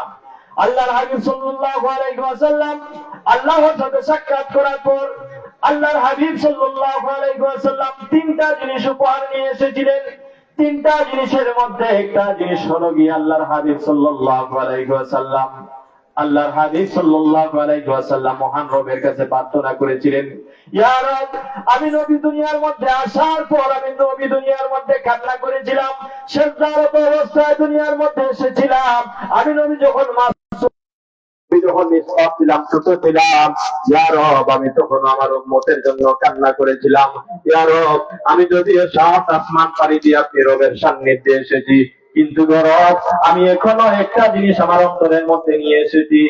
আল্লাহর হাবিব সাল্লাল্লাহু আলাইহি ওয়াসাল্লাম আল্লাহর সাথে সাক্ষাৎ করার পর আল্লাহর হাবিব সাল্লাল্লাহু আলাইহি ওয়াসাল্লাম 3টা জিনিস উপহার নিয়ে এসেছিলেন। 3টা জিনিসের মধ্যে একটা জিনিস হলো গিয়ে আল্লাহর হাবিব সাল্লাল্লাহু আলাইহি ওয়াসাল্লাম মহান রবের কাছে প্রার্থনা করেছিলেন, ইয়া রব, আমি নবী দুনিয়ার মধ্যে আসার পর আমি নবী দুনিয়ার মধ্যে কান্না করেছিলাম, সিজদারত অবস্থায় দুনিয়ার মধ্যে এসেছিলাম। আমি নবী যখন নবী যখন নিষ্পাপ ছিলাম, ছোট ছিলাম, ইয়া রব আমি তখন আমার উম্মতের জন্য কান্না করেছিলাম। ইয়া রব আমি যদিও 7 আসমান পাড়ি দিয়ে আপনি রবের সান্নিধ্যে এসেছি, কিন্তু রব আমি এখনো একটা জিনিস আমার অন্তরের মধ্যে নিয়ে এসেছি,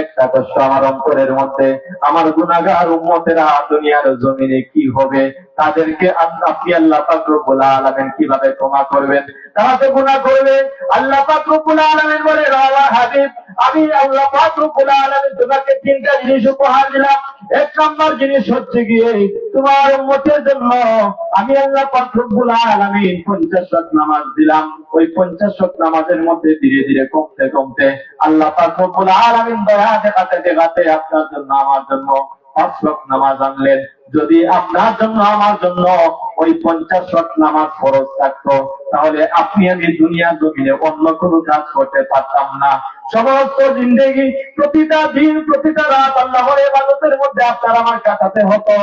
একটা কষ্ট আমার অন্তরের মধ্যে। আমার গুনাহগার উম্মতেরা দুনিয়ার জমিনে কি হবে, তাদেরকে আপনি আল্লাহ পাক রব্বুল আলামিন কিভাবে ক্ষমা করবেন? তারা তো গুনাহ করবে। আল্লাহ পাক রব্বুল আলামিন বলে, আল্লাহ হাবিব আমি আল্লাহ পাক রব্বুল আলামিন তোমাকে 3টা জিনিস উপহার দিলাম। 1 নম্বর জিনিস হচ্ছে গিয়ে তোমার উম্মতের জন্য আমি আল্লাহ পাক রব্বুল আলামিন 50 ওয়াক্ত নামাজ দিলাম। ওই 50 ওয়াক্ত নামাজের মধ্যে ধীরে ধীরে কমতে কমতে আল্লাহ পাক রব্বুল আলামিন দয়া দেখাতে দেখাতে আপনার জন্য আমার জন্য 5 ওয়াক্ত নামাজ আনলেন। যদি আপনার জন্য আমার জন্য ওই 50 ওয়াক্ত নামাজ ফরজ থাকতো, তাহলে আপনি আমি দুনিয়া জমিনে অন্য কোনো কাজ করতে পারতাম না। সমস্ত জিন্দেগি প্রতিটা দিন প্রতিটা রাত আল্লাহর ইবাদতের মধ্যে আপনার আমার কাটাতে হতো।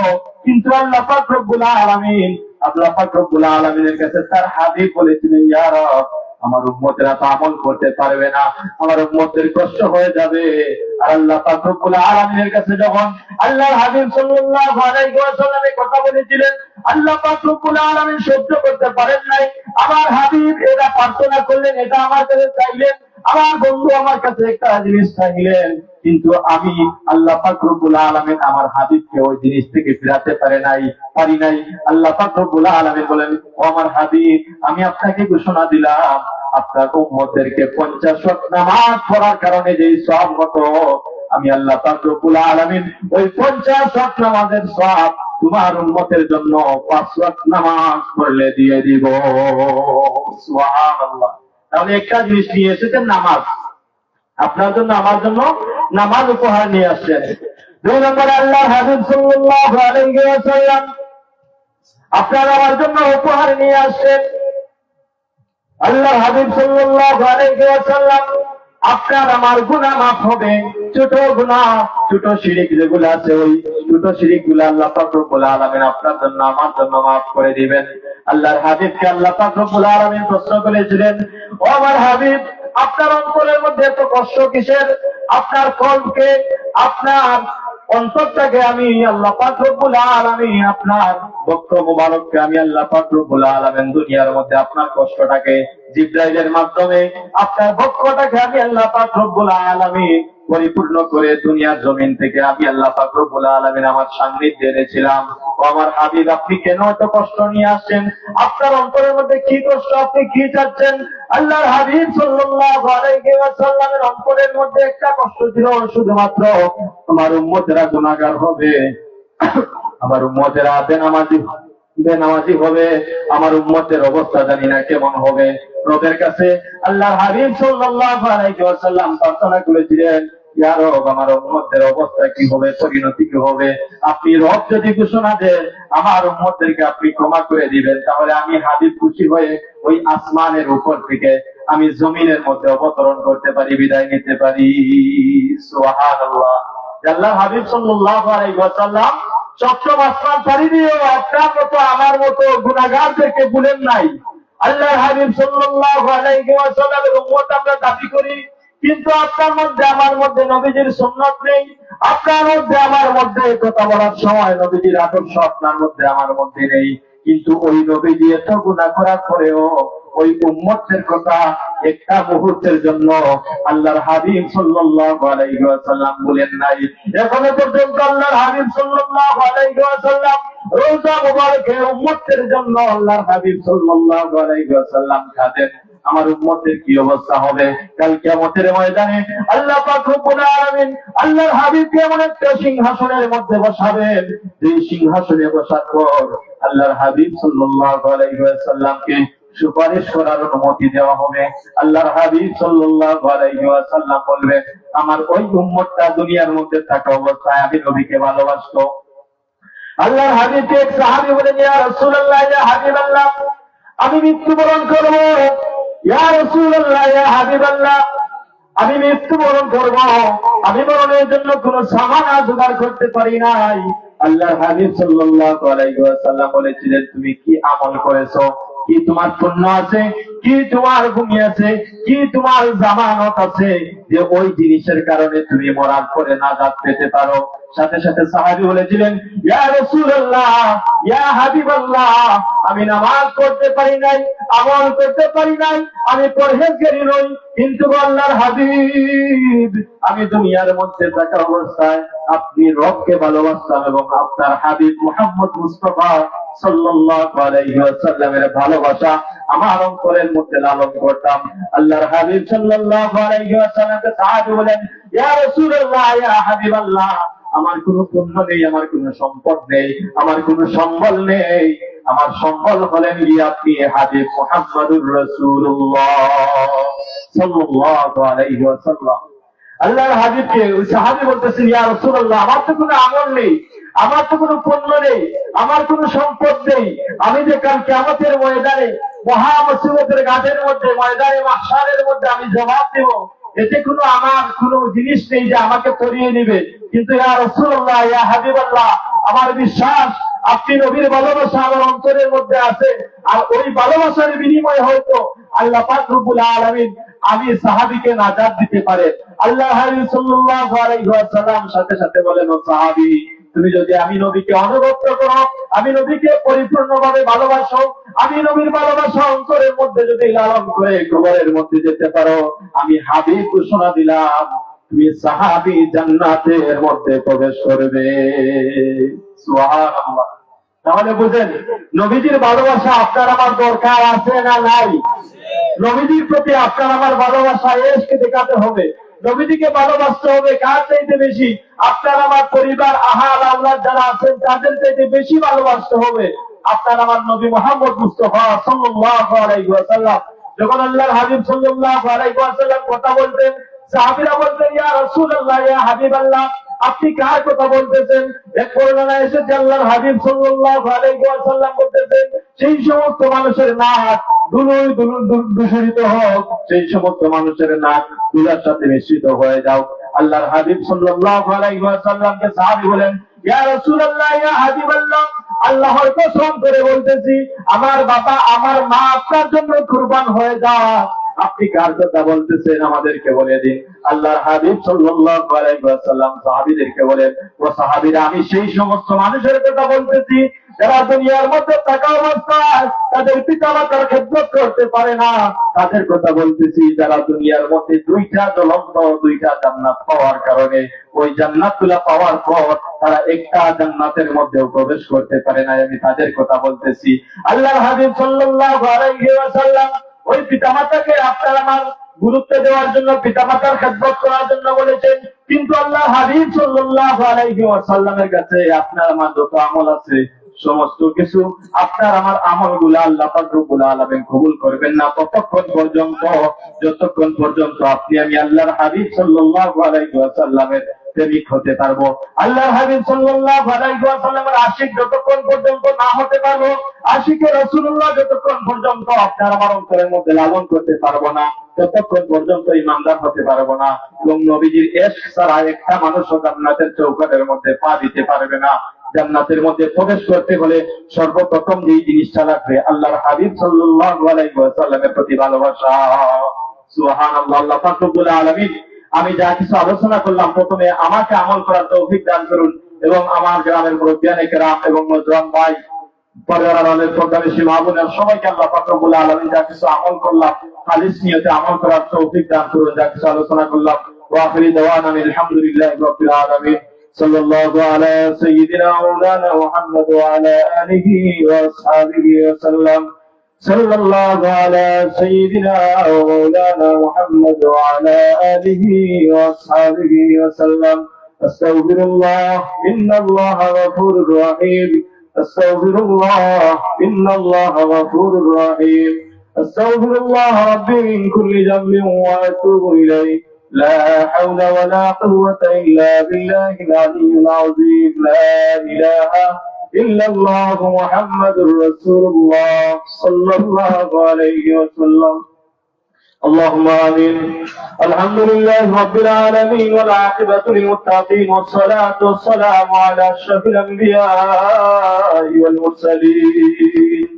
কিন্তু আল্লাহ পাক রব্বুল আলামিনের কাছে তার হাবিব বলেছিলেন, ইয়া রব আমার উম্মতেরা তো আমল করতে পারবে না, আমার উম্মতের কষ্ট হয়ে যাবে। আর আল্লাহ পাক রব্বুল আলামিনের কাছে যখন আল্লাহর হাবিব সাল্লাল্লাহু আলাইহি ওয়াসাল্লাম কথা বলেছিলেন, আল্লাহ পাক রব্বুল আলামিন সহ্য করতে পারেন নাই। আমার হাবিব এটা প্রার্থনা করলেন, এটা আমার কাছে চাইলেন, আমার বন্ধু আমার কাছে একটা জিনিস চাইলেন, কিন্তু আমি আল্লাহ পাক রব্বুল আলামিন আমার হাবিবকে ওই জিনিস থেকে ফিরাতে পারি নাই। আল্লাহ পাক রব্বুল আলামিন বলেন, ও আমার হাবিব আমি আপনাকে ঘোষণা দিলাম আপনার উম্মতদেরকে 50 ওয়াক্ত নামাজ পড়ার কারণে যে সওয়াব হতো, আমি আল্লাহ পাক রব্বুল আলামিন ওই 50 ওয়াক্ত নামাজের সওয়াব তোমার উম্মতের জন্য 5 ওয়াক্ত নামাজ পড়লে দিয়ে দিব। সুবহানাল্লাহ। তাহলে একটা জিনিস নিয়ে এসেছেন, নামাজ। আপনার জন্য আমার জন্য নামাজ উপহার নিয়ে আসছেন। 2 নম্বরে আল্লাহ হাবিব সাল্লাল্লাহু আলাইহি ওয়াসাল্লাম আপনার আমার জন্য উপহার নিয়ে আসছেন। আল্লাহ হাবিব সাল্লাল্লাহু আলাইহি ওয়াসাল্লাম আপনার আমার গুনাহ মাফ হবে। ছোট গুনাহ, ছোট শিরক যেগুলো আছে, ওই ছোট শিরক গুলো আল্লাহ পাক রব্বুল আলামিন আপনার জন্য আমার জন্য মাফ করে দিবেন। আল্লাহর হাবিবকে আল্লাহ পাক রব্বুল আলামিন প্রশ্ন করেছিলেন, ও আমার হাবিব আপনার অন্তরের মধ্যে এত কষ্ট কিসের? আপনার কলকে, আপনার অন্তরটাকে আমি আল্লাহ পাক রব্বুল আলামিন, আপনার বক্ষ মুবারককে আমি আল্লাহ পাক রব্বুল আলামিন দুনিয়ার মধ্যে আপনার কষ্টটাকে জিবরাইলের মাধ্যমে আপনার বক্ষটাকে আমি আল্লাহ পাক রব্বুল আলামিন পরিপূর্ণ করে দুনিয়ার জমিন থেকে আমি আল্লাহ পাক রব্বুল আলামিন আমার সান্নিধ্যে এনেছিলাম। ও আমার হাবিব আপনি কেন এত কষ্ট নিয়ে আসছেন? আপনার অন্তরের মধ্যে কি কষ্ট, আপনি কি চাচ্ছেন? আল্লাহর হাবিব সাল্লাল্লাহু আলাইহি ওয়াসাল্লামের অন্তরের মধ্যে একটা কষ্ট ছিল, শুধুমাত্র আমার উম্মতেরা গুনাহগার হবে, আমার উম্মতেরা বেনামাজি হবে, আমার উম্মতের অবস্থা জানি না কেমন হবে। রবের কাছে আল্লাহর হাবিব সাল্লাল্লাহু আলাইহি ওয়াসাল্লাম প্রার্থনা করেছিলেন, ইয়া রব আমার উম্মতের অবস্থা কি হবে, পরিণতি কি হবে? আপনি রব যদি ঘোষণা দেন আমার উম্মতদেরকে আপনি ক্ষমা করে দিবেন, তাহলে আমি হাবিব খুশি হয়ে ওই আসমানের উপর থেকে আমি জমিনের মধ্যে অবতরণ করতে পারি, বিদায় নিতে পারি। সুবহানাল্লাহ। আল্লাহর হাবিব সাল্লাল্লাহু আলাইহি ওয়াসাল্লাম 7ম আসমান পাড়ি দিয়েও আপনার মতো আমার মতো গুনাহগারদেরকে ভুলেন নাই। আল্লাহর হাবিব সাল্লাল্লাহু আলাইহি ওয়াসাল্লামের উম্মত আমরা দাবি করি, কিন্তু আপনার মধ্যে আমার মধ্যে নবীজির সুন্নাত নেই। আপনার মধ্যে আমার মধ্যে কথা বলার সময় নবীজির আদর্শ আপনার মধ্যে আমার মধ্যে নেই। কিন্তু ওই নবীজি এত গুনাহ করার পরেও ওই উম্মতের কথা একটা মুহূর্তের জন্য আল্লাহর হাবিব সাল্লাল্লাহু আলাইহি ওয়াসাল্লাম বলেন নাই। এখনো পর্যন্ত আল্লাহর হাবিব সাল্লাল্লাহু আলাইহি ওয়াসাল্লাম রোজা মুবারকে উম্মতের জন্য আল্লাহর হাবিব সাল্লাল্লাহু আলাইহি ওয়াসাল্লাম কাঁদেন। আমার উম্মতের কি অবস্থা হবে কাল কিয়ামতের ময়দানে? আল্লাহ পাক রব্বুল আলামিন আল্লাহর হাবিবকে এমন একটা সিংহাসনের মধ্যে বসাবেন, যে সিংহাসনে বসার পর আল্লাহর হাবিব সাল্লাল্লাহু আলাইহি ওয়াসাল্লামকে সুপারিশ করার অনুমতি দেওয়া হবে। আল্লাহর হাবিব সাল্লাল্লাহু আলাইহি ওয়াসাল্লাম বলবেন, আমার ওই উম্মতটা দুনিয়ার মধ্যে থাকা অবস্থায় আমি নবীকে ভালোবাসতো। আল্লাহর হাবিবকে এক সাহাবী বলেন, ইয়া রাসূলুল্লাহ, ইয়া হাবিবাল্লাহ, আমি মৃত্যুবরণ করব। ইয়া রাসূলুল্লাহ, ইয়া হাবিবাল্লাহ, আমি মৃত্যুবরণ করব, আমি মরণের জন্য কোন সামানা জোগাড় করতে পারি নাই। আল্লাহর হাবিব সাল্লাল্লাহু আলাইহি ওয়াসাল্লাম বলেছিলেন, তুমি কি আমল করেছো, কি তোমার পুণ্য আছে, কি তোমার ভূমি আছে, কি তোমার জামানত আছে যে ওই জিনিসের কারণে তুমি মরার পরে নাজাত পেতে পারো? সাথে সাথে সাহাবী বলেছিলেন, ইয়া রাসূলুল্লাহ, ইয়া হাবিবাল্লাহ, আমি নামাজ পড়তে পারি নাই, আমল করতে পারি নাই, আমি পরহেজগারী নই, কিন্তু আল্লাহর হাবিব, আমি দুনিয়ার মধ্যে থাকা অবস্থায় আপনি রবকে ভালোবাসতাম এবং আপনার হাবিব মুহাম্মদ মুস্তাফা সাল্লাল্লাহু আলাইহি ওয়াসাল্লামের ভালোবাসা আমার অন্তরের মধ্যে লালন করতাম। আল্লাহর হাবিব সাল্লাল্লাহু আলাইহি ওয়াসাল্লামকে সাহাবী বলেন, ইয়া রাসূলুল্লাহ, ইয়া হাবিবাল্লাহ, আমার কোনো পুণ্য নেই, আমার কোনো সম্পদ নেই, আমার কোনো সম্বল নেই, আমার সম্বল হলেন গিয়ে আপনি হাবিব মুহাম্মদুর রাসূলুল্লাহ সাল্লাল্লাহু আলাইহি ওয়াসাল্লাম। আল্লাহর হাবিবকে ওই সাহাবী বলতেছেন, ইয়া রাসূলুল্লাহ, আমার তো কোনো আমল নেই, আমার তো কোনো পুণ্য নেই, আমার কোনো সম্পদ নেই, আমি যে কাল কিয়ামতের ময়দানে মহা মুসিবতের ঘাটের মধ্যে ময়দানে মাহশারের মধ্যে আমি জবাব দেব, এতে কোনো আমার কোনো জিনিস নেই যে আমাকে করিয়ে নিবে। কিন্তু ইয়া রাসূলুল্লাহ, ইয়া হাবিবাল্লাহ, আমার বিশ্বাস আপনি নবীর ভালোবাসা আমার অন্তরের মধ্যে আছে, আর ওই ভালোবাসার বিনিময়ে হয়তো আল্লাহ পাক রব্বুল আলামিন আমি সাহাবীকে নাজাত দিতে পারে। আল্লাহ হাবিব সাল্লাল্লাহু আলাইহি ওয়াসাল্লাম সাথে সাথে বলেন, ও সাহাবী, তুমি যদি আমি নবীকে অনুগত করো, আমি নবীকে পরিপূর্ণভাবে ভালোবাসো, আমি নবীর ভালোবাসা অন্তরের মধ্যে যদি লালন করে কবরের মধ্যে যেতে পারো, আমি হাবিব ঘোষণা দিলাম তুমি সাহাবী জান্নাতের মধ্যে প্রবেশ করবে। সুবহানাল্লাহ। তাহলে বুঝেন, নবীজির ভালোবাসা আপনার আমার দরকার আছে না নাই? নবীজির প্রতি আপনার আমার ভালোবাসা এসকে দেখাতে হবে। নবীজিকে ভালোবাসতে হবে কার চাইতে বেশি? আপনার আমার পরিবার, আহাল আল্লাহ যারা আছেন তাদের চাইতে বেশি ভালোবাসতে হবে আপনার আমার নবী মুহাম্মদ মুস্তাফা সাল্লাল্লাহু আলাইহি ওয়াসাল্লাম। যখন আল্লাহর হাবিব সাল্লাল্লাহু আলাইহি ওয়াসাল্লাম কথা বলতেন, সাহাবীরা বলতেন, ইয়া রাসূলুল্লাহ, ইয়া হাবিবাল্লাহ, আপনি কার কথা বলতেছেন? এক বর্ণনা এসেছে আল্লাহর হাবিব সাল্লাল্লাহু আলাইহি ওয়াসাল্লাম বলতেছেন, সেই সমস্ত মানুষের নাক ধুলোয় দূষিত হোক, সেই সমস্ত মানুষের নাক ধুলার সাথে মিশ্রিত হয়ে যাও। আল্লাহর হাবিব সাল্লাল্লাহু আলাইহি ওয়াসাল্লামকে সাহাবী বলেন, ইয়া রাসূলুল্লাহ, ইয়া হাবিবাল্লাহ, আল্লাহর কসম করে বলতেছি, আমার বাবা আমার মা আপনার জন্য কুরবান হয়ে যাক। আপনি কার কথা বলতেছেন আমাদেরকে বলে দিন। আল্লাহর হাবিব সাল্লাল্লাহু আলাইহি ওয়াসাল্লাম সাহাবীদেরকে বলেন, ও সাহাবীরা, আমি সেই সমস্ত মানুষের কথা বলতেছি যারা দুনিয়ার মধ্যে থাকা অবস্থায় তাদের পিতামাতার খেদমত করতে পারে না। তাদের কথা বলতেছি যারা দুনিয়ার মধ্যে দুইটা জান্নাত পাওয়ার কারণে ওই জান্নাতগুলা পাওয়ার পর তারা একটা জান্নাতের মধ্যেও প্রবেশ করতে পারে না, আমি তাদের কথা বলতেছি। আল্লাহর হাবিব সাল্লাল্লাহু আলাইহি ওয়াসাল্লাম ওই পিতামাতাকে আপনার আমার গুরুত্ব দেওয়ার জন্য, পিতামাতার খেদমত করার জন্য বলেছেন, কিন্তু আল্লাহ হাবিব সাল্লাল্লাহু আলাইহি ওয়াসাল্লামের কাছে আপনার আমার যত আমল আছে সমস্ত কিছু আপনার আমার আমলগুলো আল্লাহ পাক রব্বুল আলামিন কবুল করবেন না ততক্ষণ পর্যন্ত, যতক্ষণ পর্যন্ত আপনি আমি আল্লাহর হাবিব সাল্লাল্লাহু আলাইহি ওয়াসাল্লামের প্রেমিক হতে পারবো। আল্লাহর হাবিব সাল্লাল্লাহু আলাইহি ওয়াসাল্লামের আশিক যতক্ষণ পর্যন্ত না হতে পারবো, আশিকে রাসূলুল্লাহ যতক্ষণ পর্যন্ত আপনার আমার অন্তরের মধ্যে লালন করতে পারবো না, ততক্ষণ পর্যন্ত ইমানদার হতে পারবো না। এবং নবীজির ইশক ছাড়া একটা মানুষও জান্নাতের চৌকাঠের মধ্যে পা দিতে পারবে না। জান্নাতের মধ্যে প্রবেশ করতে হলে সর্বপ্রথম যে জিনিসটা লাগবে আল্লাহর হাবিব সাল্লাল্লাহু আলাইহি ওয়াসাল্লামের প্রতি ভালোবাসা। সুবহানাল্লাহ। আল্লাহ পাক রব্বুল আলামিন আমি যা কিছু আলোচনা করলাম, প্রথমে আমাকে আমল করার তৌফিক দান করুন এবং আমার গ্রামের মুরব্বিয়ানে কেরাম এবং নওজওয়ান ভাই, পরিবারের পর্দানিশী মা বোনের সবাইকে আল্লাহ পাক রব্বুল আলামিন যা কিছু আমল করলাম খালিস নিয়তে আমল করার তৌফিক দান করুন। যা কিছু আলোচনা করলাম, ওয়া আখিরি দাওয়ানা আলহামদুলিল্লাহি রাব্বিল আলামিন। সাল্লাল্লাহু আলা সাইয়্যিদিনা মাওলানা মুহাম্মদ ওয়া আলা আলিহি ওয়া আসহাবিহি ওয়া সাল্লাম। সাল্লাল্লাহু আলা সাইয়্যিদিনা মাওলানা মুহাম্মদ ওয়া আলা আলিহি ওয়া আসহাবিহি ওয়া সাল্লাম। আস্তাগফিরুল্লাহ, ইন্নাল্লাহা গফুরুর রহিম। আস্তাগফিরুল্লাহ, ইন্নাল্লাহা গফুরুর রহিম। আস্তাগফিরুল্লাহ রাব্বি মিন কুল্লি যামবিন ওয়া আতুবু ইলাইহি। لا حول ولا قوة إلا بالله العلي العظيم. لا إله إلا الله محمد رسول الله صلى الله عليه وسلم. اللهم آمين. الحمد لله رب العالمين والعاقبة للمتقين والصلاة والسلام على أشرف الأنبياء والمرسلين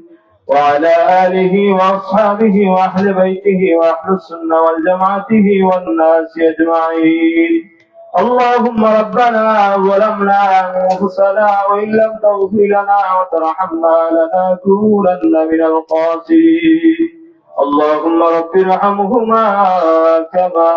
وعلى آله وأصحابه وأهل بيته وأهل السنة والجماعته والناس أجمعين. اللهم ربنا ظلمنا أنفسنا وإن لم تغفر لنا وترحمنا لنكونن من الخاسرين. اللهم رب ارحمهما كما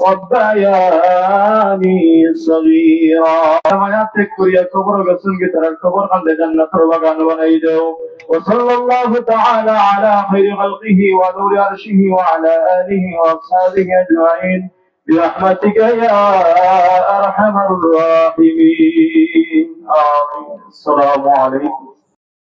ربياني صغيرا. حمايات كوريا قبر رسول کی طرف قبر خند جنت بغان بنائی دو. وصلى الله تعالى على خير خلقه ونور عرشه وعلى آله وأصحابه أجمعين برحمتك يا أرحم الراحمين. آمين. السلام عليكم.